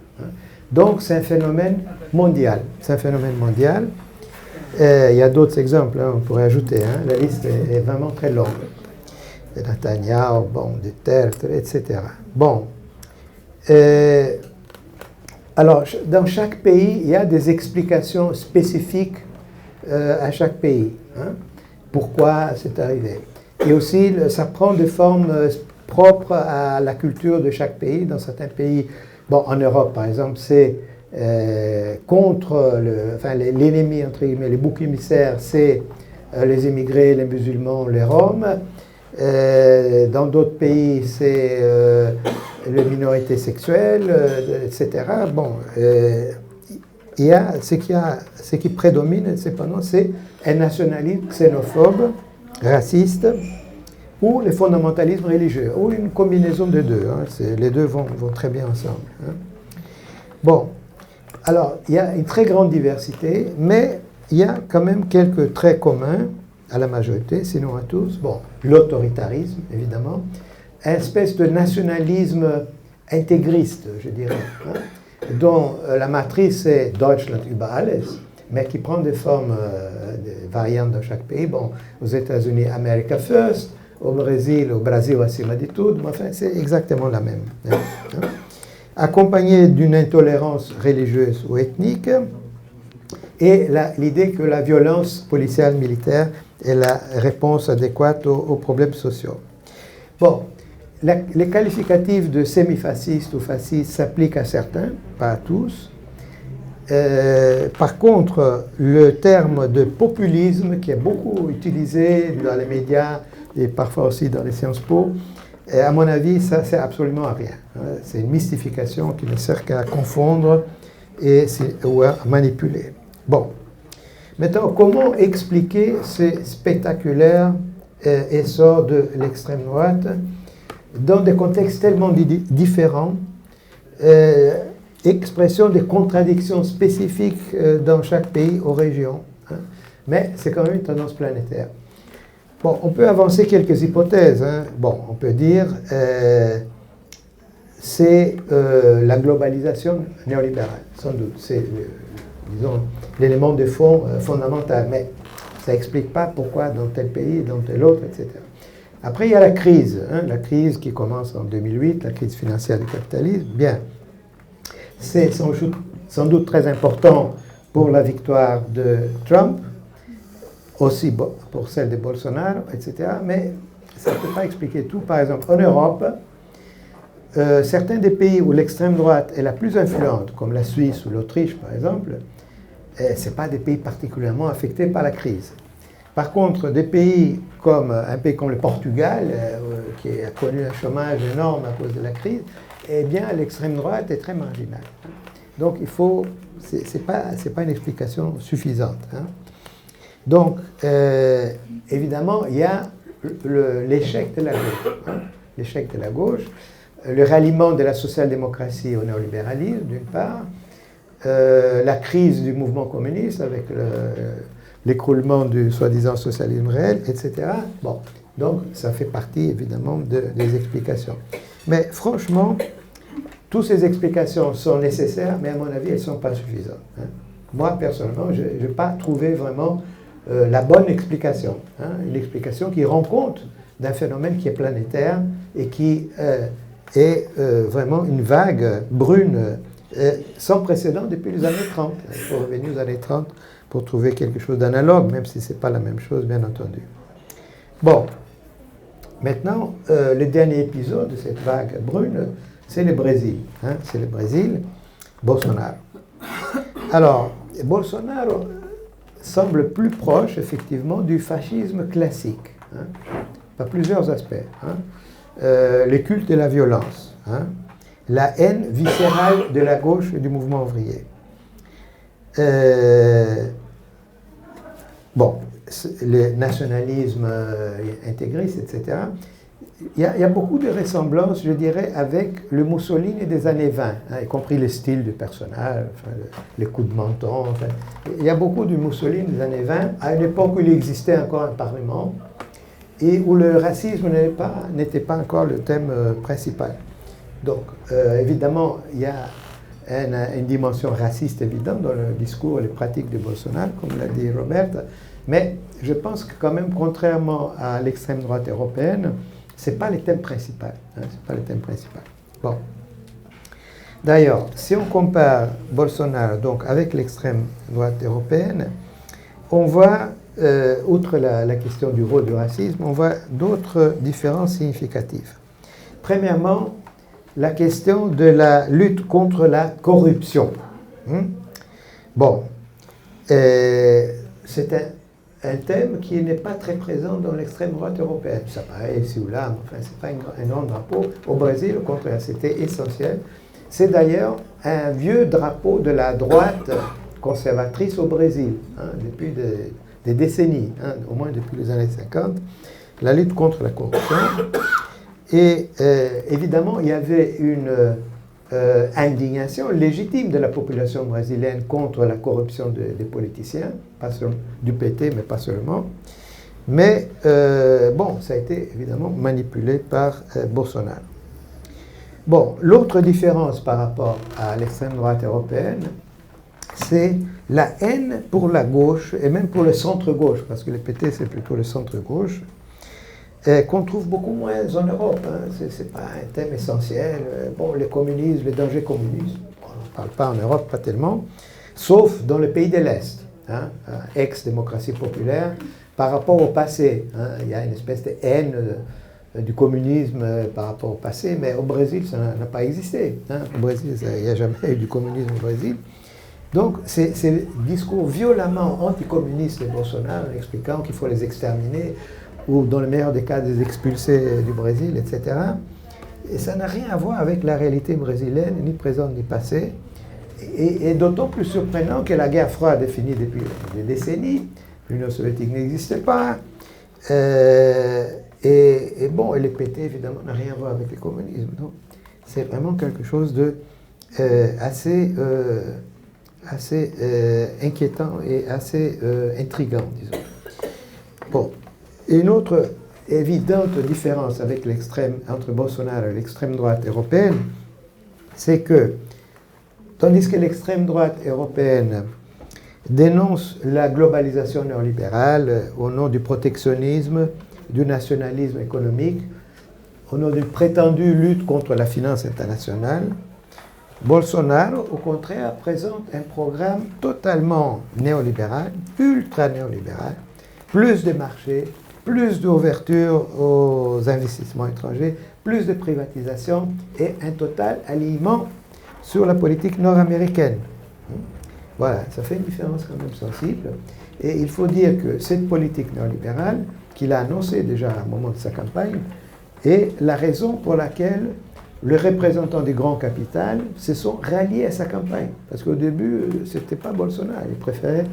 Donc c'est un phénomène mondial. C'est un phénomène mondial. Il y a d'autres exemples, on pourrait ajouter. La liste est vraiment très longue. Netanyahu, Duterte, etc. Bon. Alors, dans chaque pays, il y a des explications spécifiques à chaque pays. Pourquoi c'est arrivé. Et aussi, ça prend des formes propres à la culture de chaque pays. Dans certains pays, en Europe, par exemple, c'est contre l'ennemi, entre guillemets, les boucs émissaires, c'est les immigrés, les musulmans, les Roms. Dans d'autres pays, c'est les minorités sexuelles, etc. Ce qui prédomine, cependant, c'est un nationalisme xénophobe, raciste, ou le fondamentalisme religieux, ou une combinaison des deux. Les deux vont très bien ensemble. Bon, alors, il y a une très grande diversité, mais il y a quand même quelques traits communs à la majorité, sinon à tous. L'autoritarisme, évidemment, une espèce de nationalisme intégriste, je dirais, dont la matrice est Deutschland über alles, mais qui prend des formes des variantes dans chaque pays. Aux États-Unis, America First, au Brésil, acima de tudo, mais enfin, c'est exactement la même. Accompagné d'une intolérance religieuse ou ethnique, et l'idée que la violence policière militaire est la réponse adéquate aux problèmes sociaux. Les qualificatifs de semi-fasciste ou fasciste s'appliquent à certains, pas à tous. Par contre, le terme de populisme, qui est beaucoup utilisé dans les médias et parfois aussi dans les Sciences Po, à mon avis, ça ne sert absolument à rien. C'est une mystification qui ne sert qu'à confondre ou à manipuler. Maintenant, comment expliquer ce spectaculaire essor de l'extrême droite dans des contextes tellement différents, expression des contradictions spécifiques dans chaque pays ou région, mais c'est quand même une tendance planétaire. On peut avancer quelques hypothèses. On peut dire c'est la globalisation néolibérale, sans doute. C'est, disons, l'élément de fond fondamental, mais ça n'explique pas pourquoi dans tel pays, dans tel autre, etc. Après, il y a la crise qui commence en 2008, la crise financière du capitalisme. Bien, c'est sans doute très important pour la victoire de Trump, aussi pour celle de Bolsonaro, etc. Mais ça ne peut pas expliquer tout. Par exemple, en Europe, certains des pays où l'extrême droite est la plus influente, comme la Suisse ou l'Autriche, par exemple, ce sont pas des pays particulièrement affectés par la crise. Par contre, un pays comme le Portugal, qui a connu un chômage énorme à cause de la crise, eh bien, l'extrême droite est très marginale. Donc, c'est pas une explication suffisante. Donc, évidemment, il y a l'échec de la gauche. L'échec de la gauche, le ralliement de la social-démocratie au néolibéralisme, d'une part, la crise du mouvement communiste avec l'écroulement du soi-disant socialisme réel, etc. Donc ça fait partie, évidemment, des explications. Mais franchement, toutes ces explications sont nécessaires, mais à mon avis, elles ne sont pas suffisantes. Moi, personnellement, je n'ai pas trouvé vraiment la bonne explication. Une explication qui rend compte d'un phénomène qui est planétaire et qui est vraiment une vague brune sans précédent depuis les années 30. Il faut revenir aux années 30 pour trouver quelque chose d'analogue, même si ce n'est pas la même chose, bien entendu. Maintenant, le dernier épisode de cette vague brune, c'est le Brésil. C'est le Brésil, Bolsonaro. Alors, Bolsonaro semble plus proche, effectivement, du fascisme classique. hein, par plusieurs aspects. Hein. Les cultes de la violence, hein, la haine viscérale de la gauche et du mouvement ouvrier. Bon, le nationalisme intégriste, etc. Il y a beaucoup de ressemblances, je dirais, avec le Mussolini des années 20, hein, y compris le style du personnage, enfin, les coups de menton. Enfin. Il y a beaucoup du Mussolini des années 20, à une époque où il existait encore un parlement et où le racisme n'était pas encore le thème principal. Donc, évidemment, il y a une dimension raciste évidente dans le discours et les pratiques de Bolsonaro, comme l'a dit Roberta, mais je pense que quand même, contrairement à l'extrême droite européenne, ce n'est pas le thème principal. Hein, c'est pas le thème principal. Bon. D'ailleurs, si on compare Bolsonaro donc, avec l'extrême droite européenne, on voit, outre la question du rôle du racisme, on voit d'autres différences significatives. Premièrement, la question de la lutte contre la corruption. Bon, c'est un thème qui n'est pas très présent dans l'extrême droite européenne. Ça paraît ici ou là, mais enfin, ce n'est pas un grand drapeau. Au Brésil, au contraire, c'était essentiel. C'est d'ailleurs un vieux drapeau de la droite conservatrice au Brésil, hein, depuis des décennies, hein, au moins depuis les années 50, la lutte contre la corruption. Et évidemment, il y avait une indignation légitime de la population brésilienne contre la corruption des politiciens, pas seulement du PT, mais pas seulement. Mais bon, ça a été évidemment manipulé par Bolsonaro. Bon, l'autre différence par rapport à l'extrême droite européenne, c'est la haine pour la gauche et même pour le centre-gauche, parce que le PT c'est plutôt le centre-gauche, qu'on trouve beaucoup moins en Europe. Hein. Ce n'est pas un thème essentiel. Bon, le communisme, les dangers communistes, on n'en parle pas en Europe, pas tellement, sauf dans le pays de l'Est, hein, ex-démocratie populaire, par rapport au passé. Hein. Il y a une espèce de haine du communisme par rapport au passé, mais au Brésil, ça n'a pas existé. Hein. Au Brésil, il n'y a jamais eu du communisme au Brésil. Donc, ces discours violemment anticommunistes de Bolsonaro, expliquant qu'il faut les exterminer, ou dans le meilleur des cas, des expulsés du Brésil, etc. Et ça n'a rien à voir avec la réalité brésilienne, ni présente ni passée. Et d'autant plus surprenant que la guerre froide est finie depuis des décennies, l'Union soviétique n'existait pas, et bon, et le PT, évidemment, n'a rien à voir avec le communisme. Donc, c'est vraiment quelque chose de assez inquiétant et assez intriguant, disons. Bon. Et une autre évidente différence avec entre Bolsonaro et l'extrême droite européenne, c'est que, tandis que l'extrême droite européenne dénonce la globalisation néolibérale au nom du protectionnisme, du nationalisme économique, au nom d'une prétendue lutte contre la finance internationale, Bolsonaro, au contraire, présente un programme totalement néolibéral, ultra néolibéral, plus de marchés, plus d'ouverture aux investissements étrangers, plus de privatisation et un total alignement sur la politique nord-américaine. Voilà, ça fait une différence quand même sensible. Et il faut dire que cette politique néolibérale, qu'il a annoncée déjà à un moment de sa campagne, est la raison pour laquelle les représentants du grand capital se sont ralliés à sa campagne. Parce qu'au début, ce n'était pas Bolsonaro, ils préféraient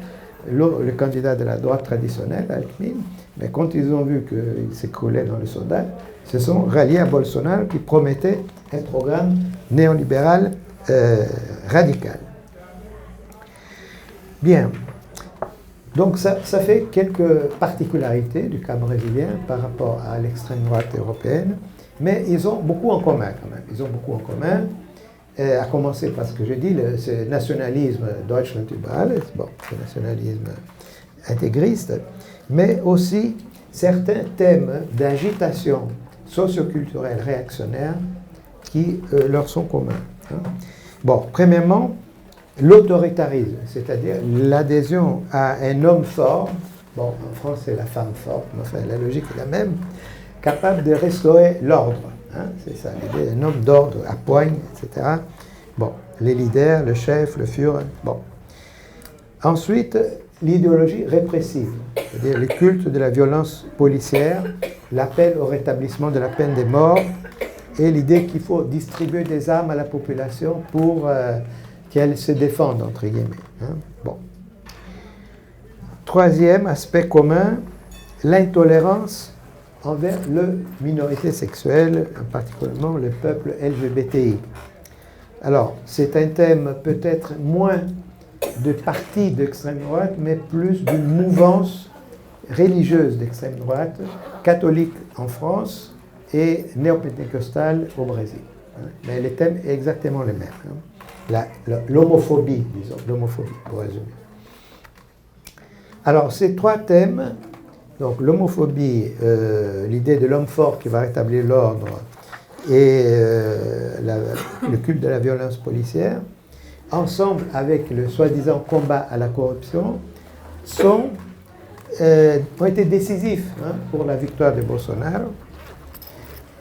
le candidat de la droite traditionnelle, Alckmin, mais quand ils ont vu qu'il s'écroulait dans le sondage, se sont ralliés à Bolsonaro qui promettait un programme néolibéral radical. Bien. Donc ça fait quelques particularités du cas brésilien par rapport à l'extrême droite européenne, mais ils ont beaucoup en commun quand même. Ils ont beaucoup en commun. À commencer par ce que j'ai dit, ce nationalisme Deutschland über alles, bon, ce nationalisme intégriste, mais aussi certains thèmes d'agitation socioculturelle réactionnaire qui leur sont communs. Hein. Bon, premièrement, l'autoritarisme, c'est-à-dire l'adhésion à un homme fort, bon, en France c'est la femme forte, mais enfin la logique est la même, capable de restaurer l'ordre. Hein, c'est ça, l'idée d'un homme d'ordre à poigne, etc. Bon, les leaders, le chef, le Führer. Bon. Ensuite, l'idéologie répressive, c'est-à-dire les cultes de la violence policière, l'appel au rétablissement de la peine de mort et l'idée qu'il faut distribuer des armes à la population pour qu'elle se défende, entre guillemets. Hein. Bon. Troisième aspect commun, l'intolérance envers les minorités sexuelles, en particulièrement le peuple LGBTI. Alors, c'est un thème peut-être moins de parti d'extrême droite, mais plus d'une mouvance religieuse d'extrême droite, catholique en France et néopéntecostale au Brésil. Mais les thèmes sont exactement les mêmes. L'homophobie, disons, l'homophobie, pour résumer. Alors, ces trois thèmes, donc l'homophobie, l'idée de l'homme fort qui va rétablir l'ordre et le culte de la violence policière, ensemble avec le soi-disant combat à la corruption, ont été décisifs pour la victoire de Bolsonaro.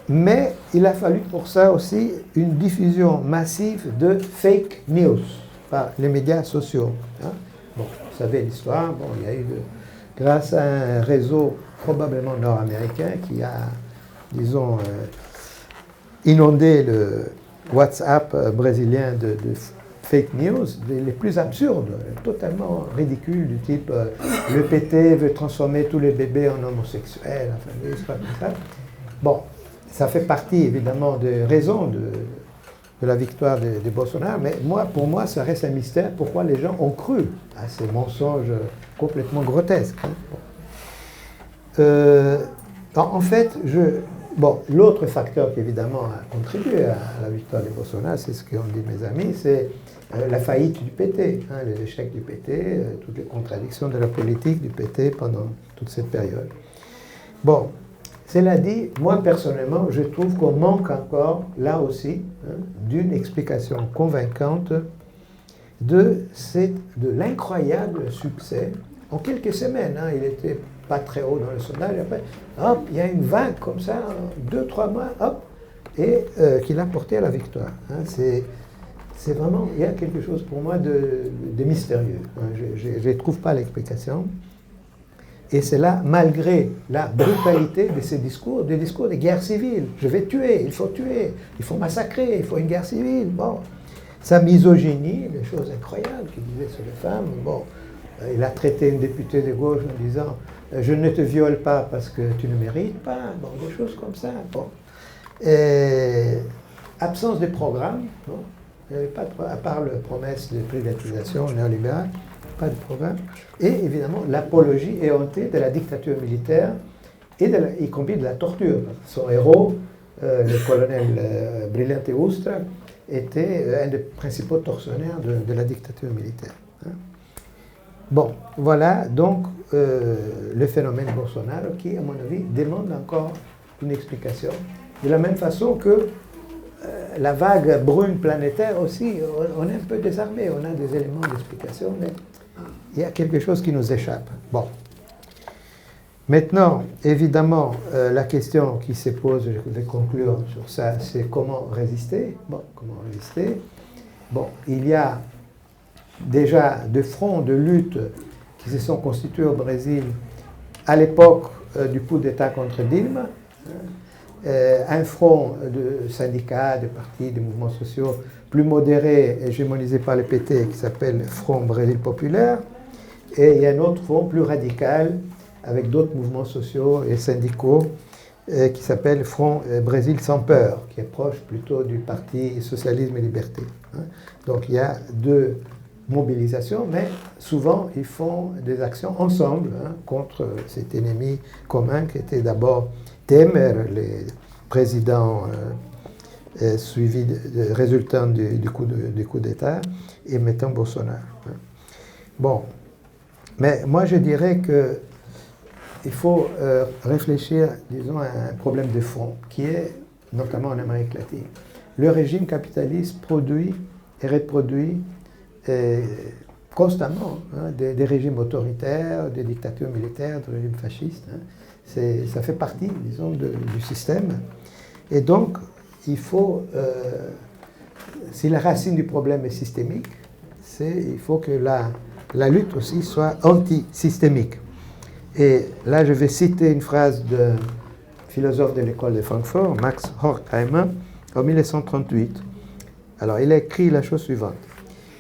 Mais il a fallu pour ça aussi une diffusion massive de fake news par les médias sociaux. Bon, vous savez l'histoire, bon, il y a eu, grâce à un réseau probablement nord-américain qui a, disons, inondé le WhatsApp brésilien de fake news, les plus absurdes, totalement ridicules, du type le PT veut transformer tous les bébés en homosexuels, enfin des histoires comme ça. Bon, ça fait partie évidemment des raisons de la victoire de Bolsonaro, mais pour moi, ça reste un mystère pourquoi les gens ont cru à ces mensonges complètement grotesques. En fait, l'autre facteur qui évidemment a contribué à la victoire de Bolsonaro, c'est ce qu'ont dit mes amis, c'est la faillite du PT, les échecs du PT, toutes les contradictions de la politique du PT pendant toute cette période. Bon, cela dit, moi personnellement, je trouve qu'on manque encore, là aussi, d'une explication convaincante de l'incroyable succès. En quelques semaines, il n'était pas très haut dans le sondage, après, hop, il y a une vague comme ça, 2-3 mois, hop, et qui l'a porté à la victoire. C'est vraiment, il y a quelque chose pour moi de mystérieux. Je ne trouve pas l'explication. Et c'est là, malgré la brutalité de ces discours, des discours de guerre civile. Je vais tuer, il faut massacrer, il faut une guerre civile. Bon, sa misogynie, des choses incroyables qu'il disait sur les femmes. Bon, il a traité une députée de gauche en disant « Je ne te viole pas parce que tu ne mérites pas ». Bon, des choses comme ça. Bon. Et, absence de programme. Bon. Il n'y avait pas à part la promesse de privatisation néolibérale, pas de programme. Et évidemment, l'apologie éhontée de la dictature militaire, y compris de la torture. Son héros, le colonel Brilhante Ustra, était un des principaux tortionnaires de la dictature militaire. Bon, voilà donc le phénomène Bolsonaro qui, à mon avis, demande encore une explication. De la même façon que la vague brune planétaire aussi, on est un peu désarmé, on a des éléments d'explication, mais il y a quelque chose qui nous échappe. Bon. Maintenant, évidemment, la question qui se pose, je vais conclure sur ça, c'est comment résister. Bon, comment résister? Bon, il y a déjà des fronts de lutte qui se sont constitués au Brésil à l'époque du coup d'État contre Dilma. Un front de syndicats, de partis, de mouvements sociaux plus modérés, hégémonisés par le PT, qui s'appelle Front Brésil Populaire. Et il y a un autre front plus radical, avec d'autres mouvements sociaux et syndicaux, qui s'appelle Front Brésil Sans Peur, qui est proche plutôt du Parti Socialisme et Liberté. Donc il y a deux mobilisations, mais souvent ils font des actions ensemble contre cet ennemi commun qui était d'abord Temer, le président suivi résultant du coup d'État, et maintenant Bolsonaro. Bon, mais moi je dirais qu'il faut réfléchir, disons, à un problème de fond, qui est notamment en Amérique latine. Le régime capitaliste produit et reproduit constamment des régimes autoritaires, des dictatures militaires, des régimes fascistes. Ça fait partie, disons, du système. Et donc, il faut, si la racine du problème est systémique, il faut que la lutte aussi soit anti-systémique. Et là, je vais citer une phrase d'un philosophe de l'école de Francfort, Max Horkheimer, en 1938. Alors, il a écrit la chose suivante.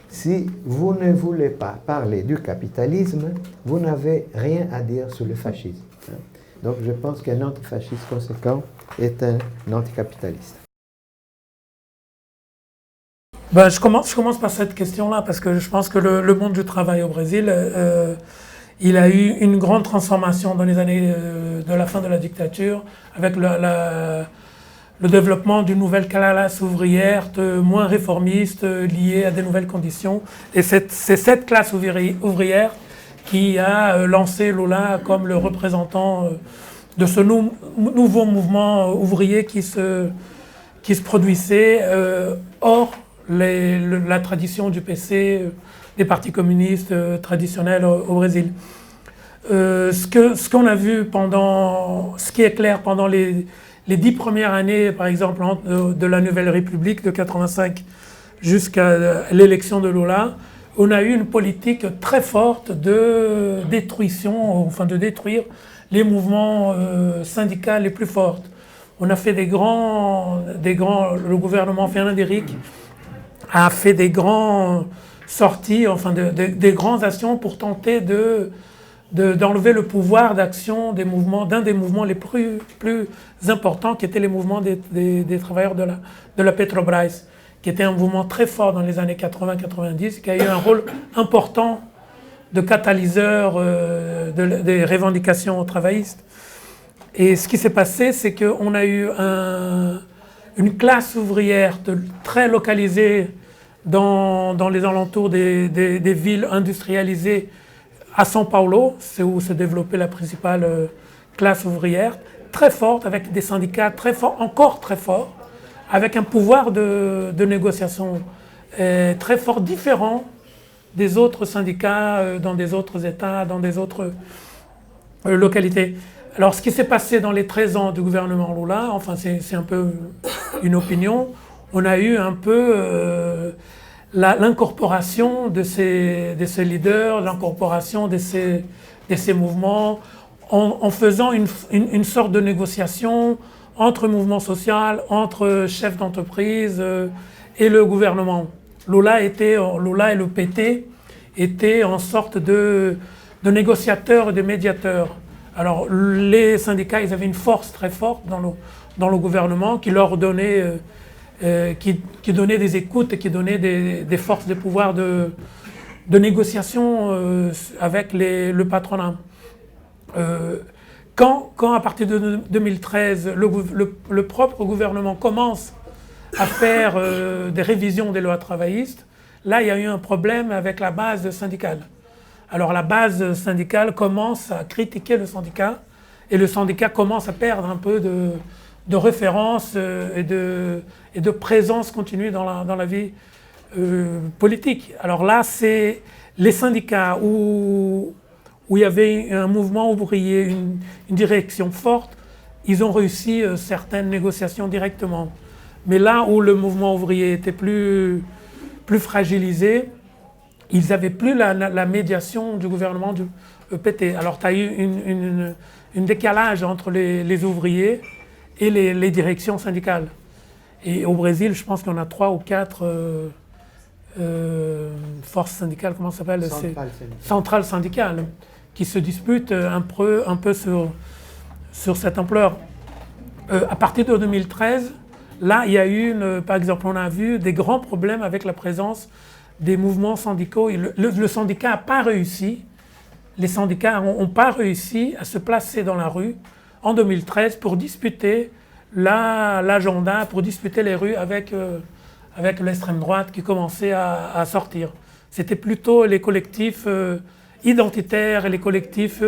Si vous ne voulez pas parler du capitalisme, vous n'avez rien à dire sur le fascisme. Donc, je pense qu'un antifasciste conséquent est un anticapitaliste. Ben, je commence par cette question-là, parce que je pense que le monde du travail au Brésil, il a eu une grande transformation dans les années de la fin de la dictature, avec le développement d'une nouvelle classe ouvrière, moins réformiste, liée à des nouvelles conditions. Et c'est cette classe ouvrière qui a lancé Lula comme le représentant de ce nouveau mouvement ouvrier qui se produisait hors la tradition du PC, des partis communistes traditionnels au Brésil. Ce qu'on a vu ce qui est clair pendant les 10 premières années, par exemple, de la Nouvelle République de 85 jusqu'à l'élection de Lula, on a eu une politique très forte de détruction, enfin de détruire les mouvements syndicaux les plus forts. On a fait le gouvernement Fernando Henrique a fait des grandes sorties, enfin des grandes actions pour tenter d'enlever le pouvoir d'action d'un des mouvements les plus importants, qui était les mouvements des travailleurs de la Petrobras, qui était un mouvement très fort dans les années 80-90, qui a eu un rôle important de catalyseur des revendications travaillistes. Et ce qui s'est passé, c'est qu'on a eu une classe ouvrière très localisée dans les alentours des villes industrialisées. À São Paulo, c'est où se développait la principale classe ouvrière, très forte, avec des syndicats très forts, encore très forts, avec un pouvoir de négociation très fort, différent des autres syndicats dans des autres États, dans des autres localités. Alors, ce qui s'est passé dans les 13 ans du gouvernement Lula, enfin, c'est un peu une opinion, on a eu un peu l'incorporation de ces leaders, l'incorporation de ces mouvements, en faisant une sorte de négociation entre mouvements sociaux, entre chefs d'entreprise et le gouvernement. Lula et le PT étaient en sorte de négociateurs et de médiateurs. Alors les syndicats, ils avaient une force très forte dans le gouvernement qui leur donnait qui donnait des écoutes et qui donnait des forces de pouvoir de négociation avec le patronat. Quand à partir de 2013, le propre gouvernement commence à faire des révisions des lois travaillistes, là il y a eu un problème avec la base syndicale. Alors la base syndicale commence à critiquer le syndicat et le syndicat commence à perdre un peu de référence et de présence continue dans la vie politique. Alors là, c'est les syndicats où il y avait un mouvement ouvrier, une direction forte, ils ont réussi certaines négociations directement. Mais là où le mouvement ouvrier était plus fragilisé, ils n'avaient plus la médiation du gouvernement du PT. Alors tu as eu un décalage entre les ouvriers et les directions syndicales. Et au Brésil, je pense qu'on a 3 ou 4 forces syndicales, comment ça s'appelle ? Centrales syndicales, qui se disputent un peu sur cette ampleur. À partir de 2013, là, il y a eu, par exemple, on a vu des grands problèmes avec la présence des mouvements syndicaux. Le syndicat n'a pas réussi, les syndicats n'ont pas réussi à se placer dans la rue en 2013 pour disputer l'agenda, pour disputer les rues avec l'extrême droite qui commençait à sortir. C'était plutôt les collectifs identitaires et les collectifs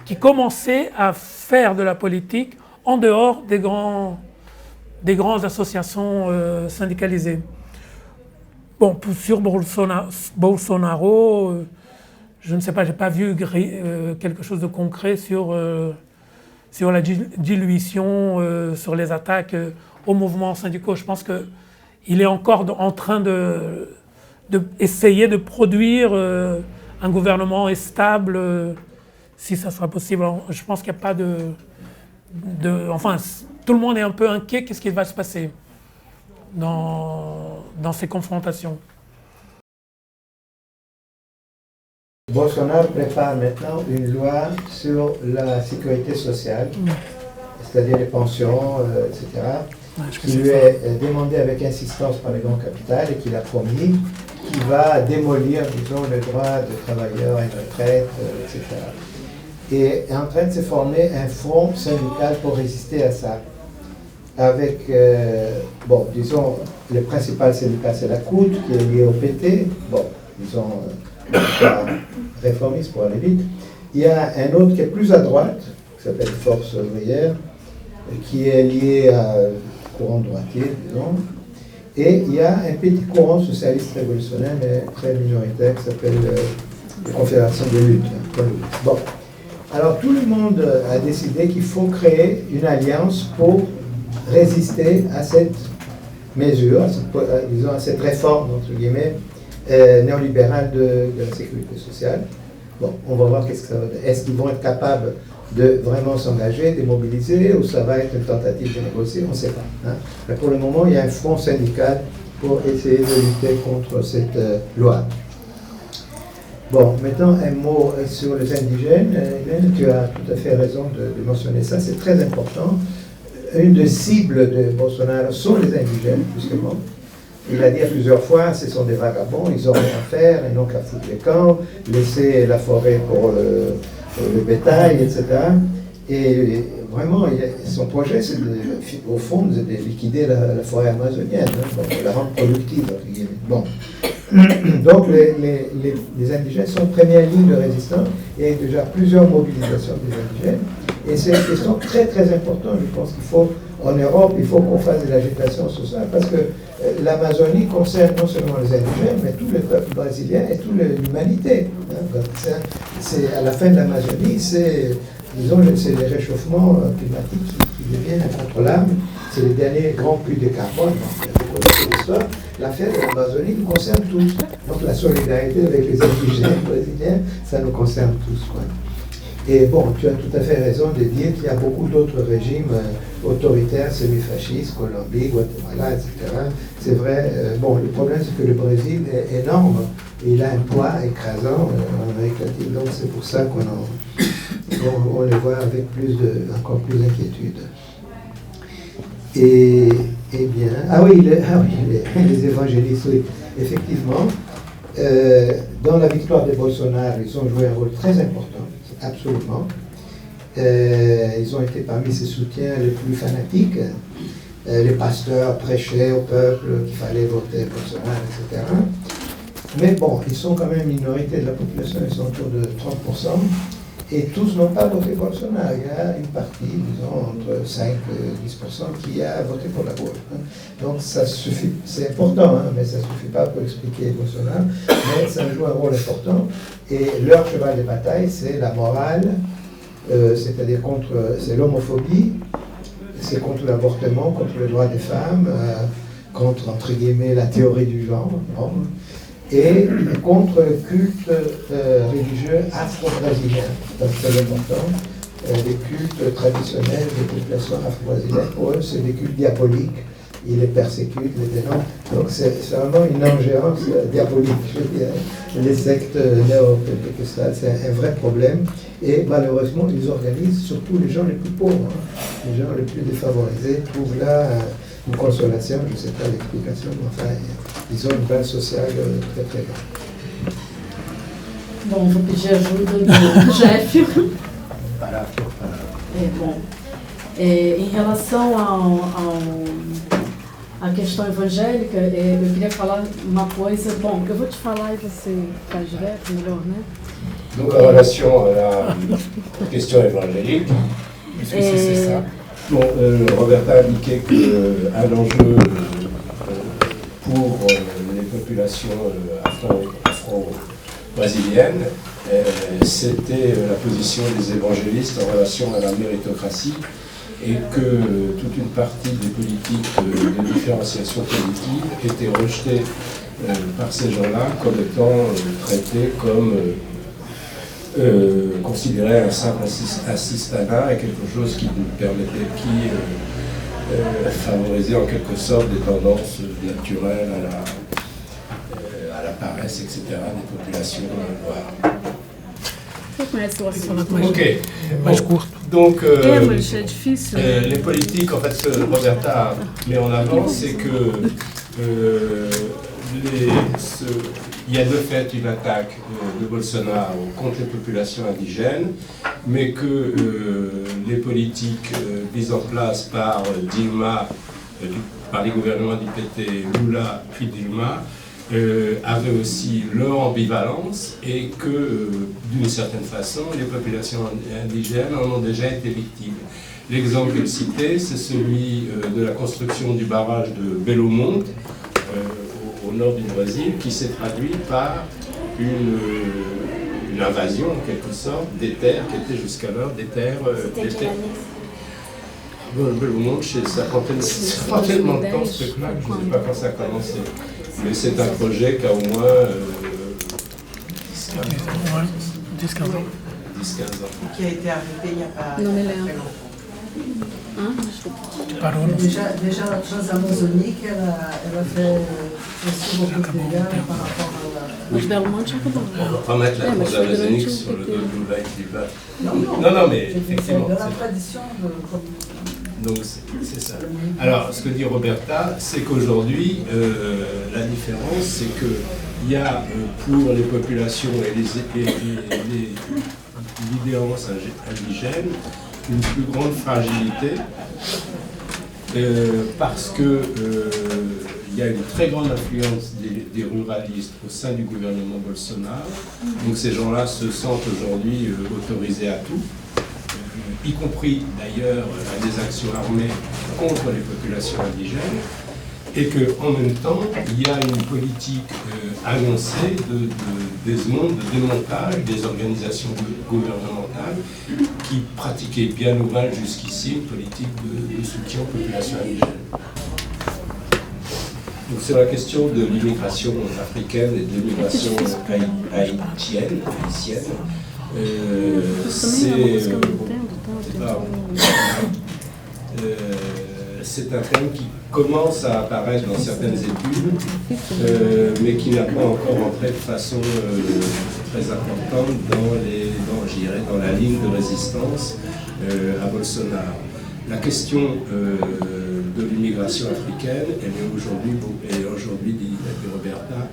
qui commençaient à faire de la politique en dehors des grandes associations syndicalisées. Bon, sur Bolsonaro, je ne sais pas, je n'ai pas vu quelque chose de concret sur la dilution, sur les attaques aux mouvements syndicaux. Je pense qu'il est encore en train d'essayer de produire un gouvernement est stable, si ça sera possible. Je pense qu'il n'y a pas enfin, tout le monde est un peu inquiet. Qu'est-ce qui va se passer dans ces confrontations? Bolsonaro prépare maintenant une loi sur la sécurité sociale, c'est-à-dire les pensions, etc., qui lui est demandé avec insistance par les grands capitales et qu'il a promis, qui va démolir, disons, le droit des travailleurs à une retraite, etc. Et est en train de se former un front syndical pour résister à ça. Avec, bon, disons, le principal syndicat, c'est la CUT, qui est lié au PT, bon, disons, réformiste pour aller vite. Il y a un autre qui est plus à droite, qui s'appelle Force ouvrière, qui est lié à courant droitier, disons. Et il y a un petit courant socialiste révolutionnaire, mais très minoritaire, qui s'appelle la Confédération de lutte. Bon. Alors tout le monde a décidé qu'il faut créer une alliance pour résister à cette mesure, disons, à cette réforme, entre guillemets, néolibérale de la sécurité sociale. Bon, on va voir qu'est-ce que ça va dire. Est-ce qu'ils vont être capables de vraiment s'engager, de mobiliser, ou ça va être une tentative de négocier, on ne sait pas. Hein. Mais pour le moment, il y a un front syndical pour essayer de lutter contre cette loi. Bon, maintenant un mot sur les indigènes. Hélène, tu as tout à fait raison de mentionner ça, c'est très important. Une des cibles de Bolsonaro sont les indigènes, justement. Il a dit à plusieurs fois, ce sont des vagabonds, ils n'ont rien à faire, ils n'ont qu'à foutre les camps, laisser la forêt pour le bétail, etc. Et vraiment, son projet, c'est au fond, de liquider la forêt amazonienne, hein, la rendre productive, entre guillemets. Bon. Donc, les indigènes sont en première ligne de résistance. Il y a déjà plusieurs mobilisations des indigènes. Et c'est une question très, très importante. Je pense qu'il faut, en Europe, il faut qu'on fasse de l'agitation sur ça, parce que l'Amazonie concerne non seulement les indigènes, mais tout le peuple brésilien et toute l'humanité. Hein. C'est à la fin de l'Amazonie, disons, c'est les réchauffements climatiques qui deviennent incontrôlables. C'est les derniers grands puits de carbone. Donc, l'histoire. L'affaire de l'Amazonie nous concerne tous. Donc la solidarité avec les indigènes brésiliens, ça nous concerne tous, quoi. Et bon, tu as tout à fait raison de dire qu'il y a beaucoup d'autres régimes autoritaires, semi-fascistes, Colombie, Guatemala, etc. C'est vrai, bon, le problème c'est que le Brésil est énorme, et il a un poids écrasant en Amérique latine, donc c'est pour ça qu'on les voit avec encore plus d'inquiétude. Et bien, les évangélistes, oui, effectivement, dans la victoire de Bolsonaro, ils ont joué un rôle très important. Absolument. Ils ont été parmi ses soutiens les plus fanatiques. Les pasteurs prêchaient au peuple qu'il fallait voter Bolsonaro, etc. Mais bon, ils sont quand même une minorité de la population, ils sont autour de 30%. Et tous n'ont pas voté Bolsonaro. Il y a une partie, disons, entre 5 et 10% qui a voté pour la gauche. Hein. Donc ça suffit, c'est important, hein, mais ça ne suffit pas pour expliquer Bolsonaro, mais ça joue un rôle important. Et leur cheval de bataille, c'est la morale, c'est-à-dire c'est l'homophobie, c'est contre l'avortement, contre le droit des femmes, contre, entre guillemets, la théorie du genre. Bon, et contre le culte religieux afro-brésilien. Donc c'est important. Les cultes traditionnels des populations afro-brésiliennes, pour eux, c'est des cultes diaboliques. Ils les persécutent, les dénoncent. Donc c'est vraiment une ingérence diabolique, je veux dire. Les sectes néo-pentecostales, c'est un vrai problème. Et malheureusement, ils organisent surtout les gens les plus pauvres, hein. Les gens les plus défavorisés trouvent là une consolation, je ne sais pas l'explication, mais enfin, ils ont une base sociale très très grande. Bom, vou pedir ajuda do Jeff. Em relação à questão evangélica, eu queria falar uma coisa. Bom, eu vou te falar e você faz direto, melhor, né? Donc en relation à la question évangélique, c'est ça. Bon, Roberta a indiqué qu'un enjeu pour les populations afro-brésiliennes, c'était la position des évangélistes en relation à la méritocratie, et que toute une partie des politiques de différenciation positive était rejetée par ces gens-là comme étant traités comme considérés un simple assistanat et quelque chose qui nous permettait, favorisait en quelque sorte des tendances naturelles à la paresse, etc., des populations noires. Ok. Bon. Donc, les politiques, en fait, ce que Roberta met en avant, c'est que il y a de fait une attaque de Bolsonaro contre les populations indigènes, mais que les politiques mises en place par Dilma, par les gouvernements du PT, Lula puis Dilma, avaient aussi leur ambivalence et que, d'une certaine façon, les populations indigènes en ont déjà été victimes. L'exemple qu'elle citait, c'est celui de la construction du barrage de Belo Monte, au nord du Brésil, qui s'est traduit par une invasion, en quelque sorte, des terres qui étaient jusqu'alors des terres... Belo Monte, ça prend tellement de temps, ce truc-là, que je ne sais pas quand ça a commencé. Mais c'est un projet qui a au moins 10-15 ans. Qui a été arrêté il n'y a pas très longtemps. Déjà la Transamazonique, elle a fait aussi beaucoup de dégâts par rapport à la... On va pas mettre la Transamazonique sur le dos de Lula et Dilma. Non, mais effectivement. De la tradition de... Donc c'est ça. Alors, ce que dit Roberta, c'est qu'aujourd'hui, la différence, c'est qu'il y a pour les populations et l'idéance indigène une plus grande fragilité parce que il y a une très grande influence des ruralistes au sein du gouvernement Bolsonaro. Donc ces gens-là se sentent aujourd'hui autorisés à tout, y compris d'ailleurs à des actions armées contre les populations indigènes, et qu'en même temps, il y a une politique annoncée de démontage des organisations gouvernementales qui pratiquaient bien ou mal jusqu'ici une politique de soutien aux populations indigènes. Donc c'est la question de l'immigration africaine et de l'immigration haïtienne. C'est un thème qui commence à apparaître dans certaines études, mais qui n'a pas encore entré de façon très importante dans la ligne de résistance à Bolsonaro. La question de l'immigration africaine, elle est aujourd'hui, dit Roberta,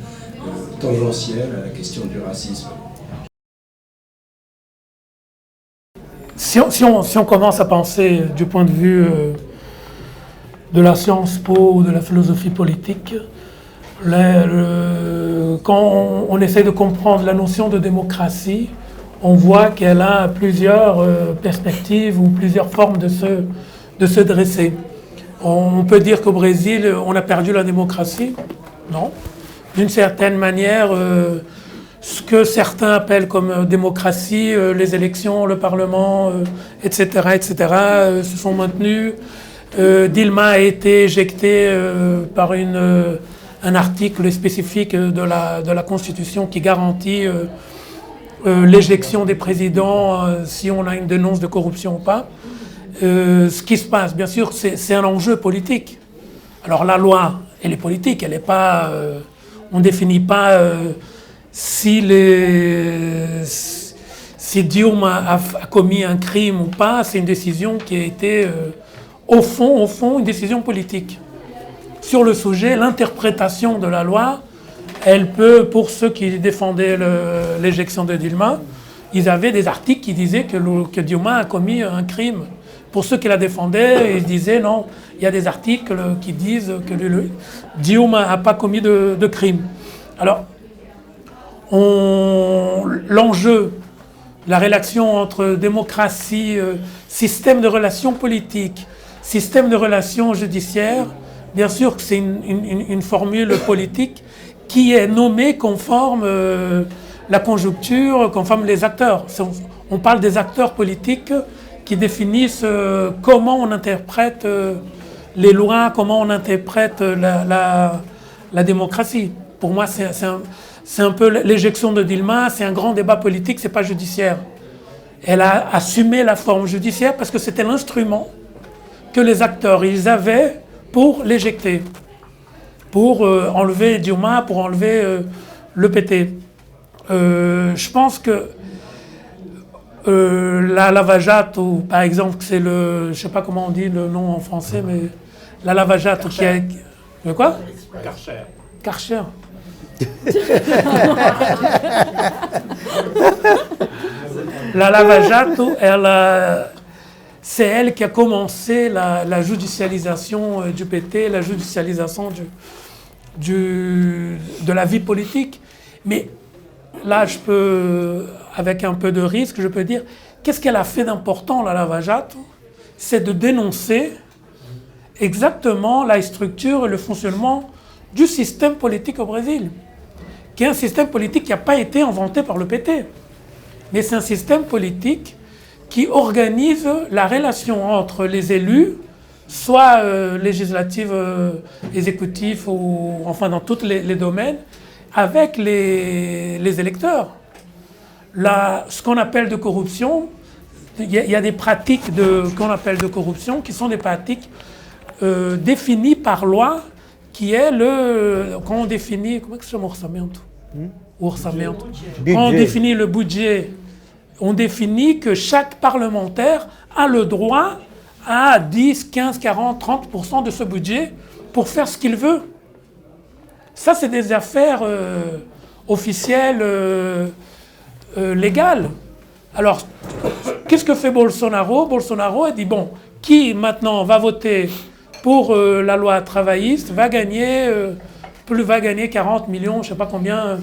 tangentielle à la question du racisme. Si on commence à penser du point de vue de la Sciences Po ou de la philosophie politique, quand on essaie de comprendre la notion de démocratie, on voit qu'elle a plusieurs perspectives ou plusieurs formes de se dresser. On peut dire qu'au Brésil, on a perdu la démocratie. Non. D'une certaine manière, ce que certains appellent comme démocratie, les élections, le Parlement, etc., se sont maintenus. Dilma a été éjectée par un article spécifique de la Constitution qui garantit l'éjection des présidents si on a une dénonce de corruption ou pas. Ce qui se passe, bien sûr, c'est un enjeu politique. Alors la loi, elle est politique, elle n'est pas... on ne définit pas si Dilma a commis un crime ou pas. C'est une décision qui a été... au fond, une décision politique. Sur le sujet, l'interprétation de la loi, elle peut, pour ceux qui défendaient l'éjection de Dilma, ils avaient des articles qui disaient que Dilma a commis un crime. Pour ceux qui la défendaient, ils disaient non, il y a des articles qui disent que Dilma n'a pas commis de crime. Alors, l'enjeu, la relation entre démocratie, système de relations politiques, système de relations judiciaires, bien sûr que c'est une formule politique qui est nommée conforme la conjoncture, conforme les acteurs. On parle des acteurs politiques qui définissent comment on interprète les lois, comment on interprète la démocratie. Pour moi, c'est un peu l'éjection de Dilma, c'est un grand débat politique, c'est pas judiciaire. Elle a assumé la forme judiciaire parce que c'était l'instrument que les acteurs ils avaient pour l'éjecter, pour enlever Dilma, pour enlever le PT. Je pense que la Lava Jato, par exemple, c'est le, je sais pas comment on dit le nom en français, mais la Lava Jato qui a... Le quoi? Karcher. Karcher. La Lava Jato, c'est elle qui a commencé la judicialisation du PT, la judicialisation de la vie politique. Mais là, je peux, avec un peu de risque, je peux dire, qu'est-ce qu'elle a fait d'important, la Lava Jato? C'est de dénoncer exactement la structure et le fonctionnement du système politique au Brésil, qui est un système politique qui n'a pas été inventé par le PT. Mais c'est un système politique qui organise la relation entre les élus, soit législatifs, exécutifs, ou enfin dans tous les domaines, avec les électeurs. Ce qu'on appelle de corruption, il y a des pratiques qu'on appelle de corruption qui sont des pratiques définies par loi, qui est quand on définit, comment est-ce que c'est orçamento? Orçamento. Quand on définit le budget, on définit que chaque parlementaire a le droit à 10, 15, 40, 30% de ce budget pour faire ce qu'il veut. Ça, c'est des affaires officielles, légales. Alors, qu'est-ce que fait Bolsonaro? Bolsonaro a dit, bon, qui maintenant va voter pour la loi travailliste va gagner 40 millions, je ne sais pas combien,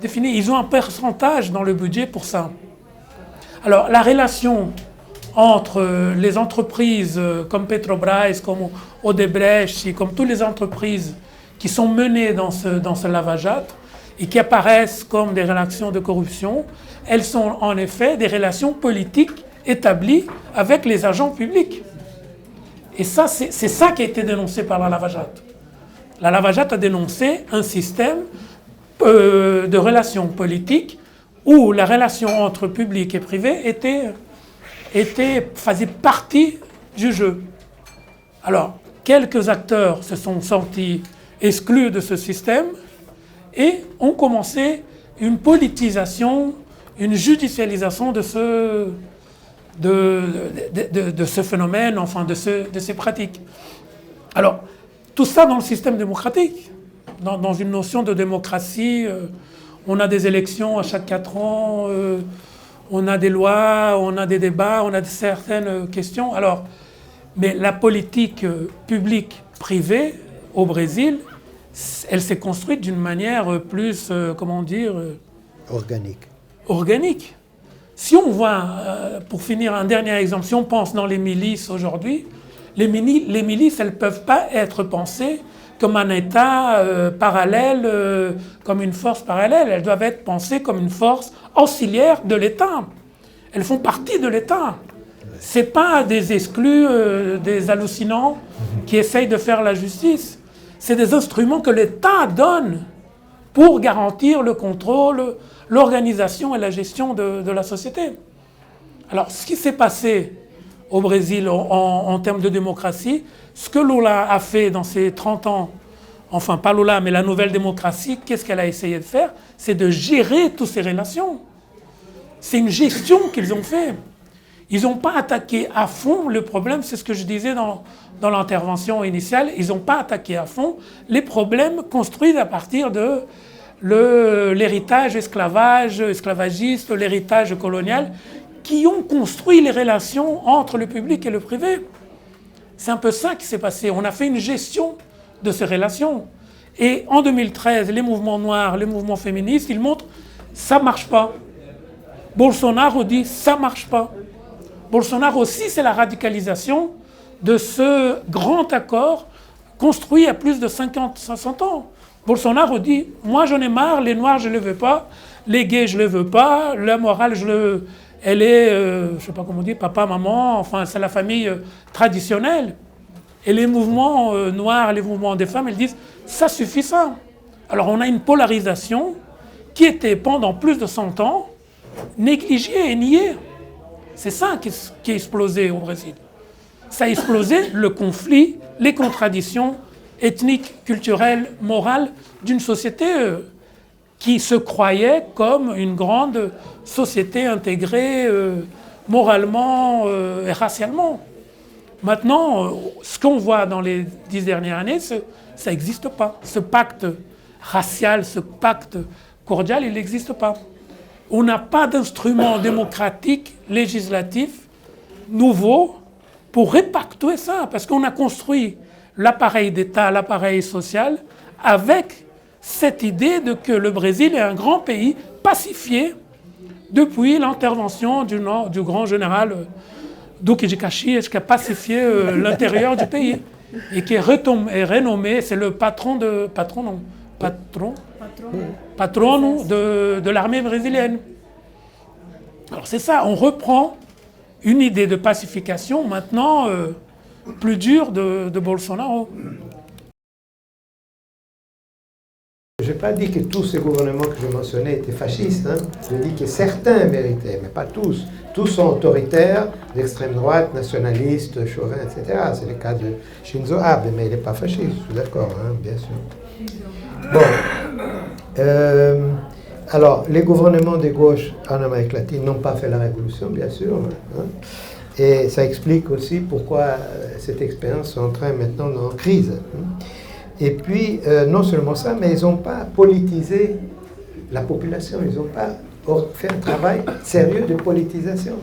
défini. Ils ont un pourcentage dans le budget pour ça. Alors, la relation entre les entreprises comme Petrobras, comme Odebrecht, comme toutes les entreprises qui sont menées dans ce lavage et qui apparaissent comme des relations de corruption, elles sont en effet des relations politiques établies avec les agents publics. Et ça, c'est ça qui a été dénoncé par la Lava Jato. La Lava Jato a dénoncé un système de relations politiques où la relation entre public et privé faisait partie du jeu. Alors, quelques acteurs se sont sentis exclus de ce système et ont commencé une politisation, une judicialisation de ce phénomène, enfin de ces pratiques. Alors, tout ça dans le système démocratique, dans une notion de démocratie, on a des élections à chaque 4 ans, on a des lois, on a des débats, on a certaines questions. Alors, mais la politique publique privée au Brésil, elle s'est construite d'une manière plus, comment dire... Organique. Si on voit, pour finir un dernier exemple, si on pense dans les milices aujourd'hui, les milices, elles ne peuvent pas être pensées comme un État parallèle, comme une force parallèle. Elles doivent être pensées comme une force auxiliaire de l'État. Elles font partie de l'État. Ce n'est pas des exclus, des hallucinants qui essayent de faire la justice. C'est des instruments que l'État donne pour garantir le contrôle, l'organisation et la gestion de la société. Alors, ce qui s'est passé au Brésil en termes de démocratie, ce que Lula a fait dans ces 30 ans, enfin pas Lula, mais la nouvelle démocratie, qu'est-ce qu'elle a essayé de faire? C'est de gérer toutes ces relations. C'est une gestion qu'ils ont fait. Ils n'ont pas attaqué à fond le problème, c'est ce que je disais dans l'intervention initiale, ils n'ont pas attaqué à fond les problèmes construits à partir de l'héritage esclavagiste, l'héritage colonial, qui ont construit les relations entre le public et le privé. C'est un peu ça qui s'est passé. On a fait une gestion de ces relations. Et en 2013, les mouvements noirs, les mouvements féministes, ils montrent ça ne marche pas. Bolsonaro dit ça ne marche pas. Bolsonaro aussi, c'est la radicalisation de ce grand accord construit il y a plus de 50-60 ans. Bolsonaro dit, moi j'en ai marre, les noirs je ne les veux pas, les gays je ne les veux pas, la morale elle est, je ne sais pas comment on dit, papa, maman, enfin c'est la famille traditionnelle. Et les mouvements noirs, les mouvements des femmes, ils disent, ça suffit ça. Alors on a une polarisation qui était pendant plus de 100 ans négligée et niée. C'est ça qui a explosé au Brésil. Ça a explosé le conflit, les contradictions ethniques, culturelles, morales d'une société qui se croyait comme une grande société intégrée moralement et racialement. Maintenant, ce qu'on voit dans les 10 dernières années, ça n'existe pas. Ce pacte racial, ce pacte cordial, il n'existe pas. On n'a pas d'instrument démocratique, législatif, nouveau pour répacter ça, parce qu'on a construit l'appareil d'État, l'appareil social, avec cette idée de que le Brésil est un grand pays pacifié depuis l'intervention du grand général Duque de Caxias, qui a pacifié l'intérieur du pays et qui est renommé, c'est le patrono de l'armée brésilienne. Alors c'est ça, on reprend une idée de pacification maintenant plus dure de Bolsonaro. Je n'ai pas dit que tous ces gouvernements que je mentionnais étaient fascistes. Hein. Je dis que certains méritaient, mais pas tous. Tous sont autoritaires, d'extrême droite, nationalistes, chauvins, etc. C'est le cas de Shinzo Abe, mais il n'est pas fasciste, je suis d'accord, hein, bien sûr. Bon. Alors, les gouvernements de gauche en Amérique latine n'ont pas fait la révolution, bien sûr. Hein. Et ça explique aussi pourquoi cette expérience s'entraîne maintenant en crise. Hein. Et puis, non seulement ça, mais ils n'ont pas politisé la population, ils n'ont pas fait un travail sérieux de politisation.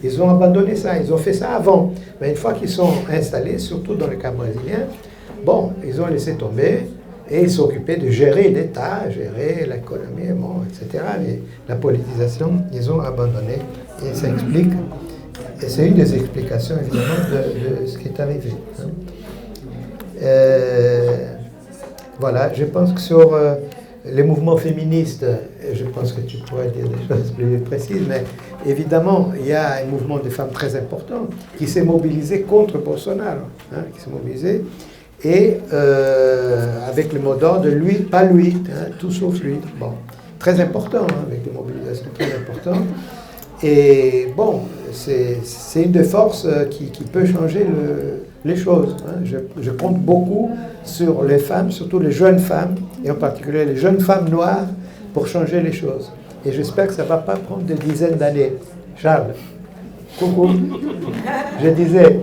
Ils ont abandonné ça, ils ont fait ça avant. Mais une fois qu'ils sont installés, surtout dans le cas brésilien, bon, ils ont laissé tomber et ils s'occupaient de gérer l'État, gérer l'économie, bon, etc. Et la politisation, ils ont abandonné. Et ça explique, et c'est une des explications évidemment de ce qui est arrivé. Hein. Voilà, je pense que sur les mouvements féministes, je pense que tu pourrais dire des choses plus précises, mais évidemment, il y a un mouvement de femmes très important qui s'est mobilisé contre Bolsonaro, hein, qui s'est mobilisé, et avec le mot d'ordre, lui, pas lui, hein, tout sauf lui. Bon, très important, hein, avec des mobilisations très importantes. Et bon, c'est une des forces qui peut changer les choses. Hein. Je compte beaucoup sur les femmes, surtout les jeunes femmes, et en particulier les jeunes femmes noires, pour changer les choses. Et j'espère que ça ne va pas prendre des dizaines d'années. Charles, coucou. Je disais,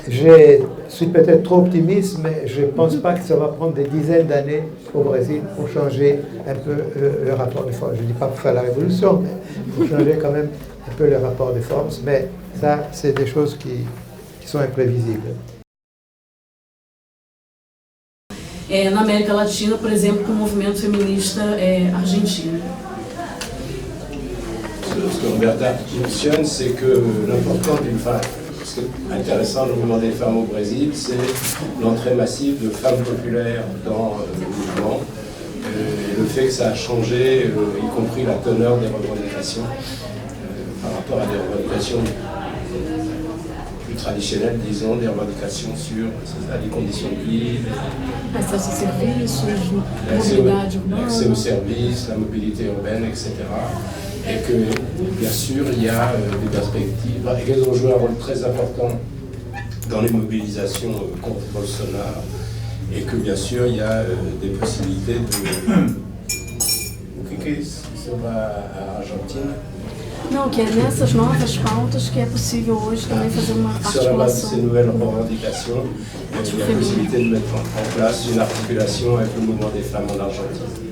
je suis peut-être trop optimiste, mais je ne pense pas que ça va prendre des dizaines d'années au Brésil pour changer un peu le rapport de force. Je ne dis pas pour faire la révolution, mais pour changer quand même un peu le rapport de force. Mais ça, c'est des choses qui sont imprévisibles. Na América Latina, por exemplo, com o movimento feminista argentino. Ce que Roberta mentionne, c'est que l'important d'une femme, ce qui est intéressant dans le mouvement des femmes au Brésil, c'est l'entrée massive de femmes populaires dans le mouvement, et le fait que ça a changé, y compris la teneur des revendications, par rapport à des revendications plus traditionnelles, disons, des revendications sur les conditions de vie, l'accès aux services, la mobilité urbaine, etc. Et que, bien sûr, il y a des perspectives, et qu'elles ont joué un rôle très important dans les mobilisations contre Bolsonaro, et que, bien sûr, il y a des possibilités de... O que é isso? Isso vai à Argentine? Não, que é nessas novas pautas que é possível hoje também fazer uma articulação. Sur la base de ces nouvelles revendications, il y a la possibilité de mettre en place une articulation avec le mouvement des femmes en Argentine.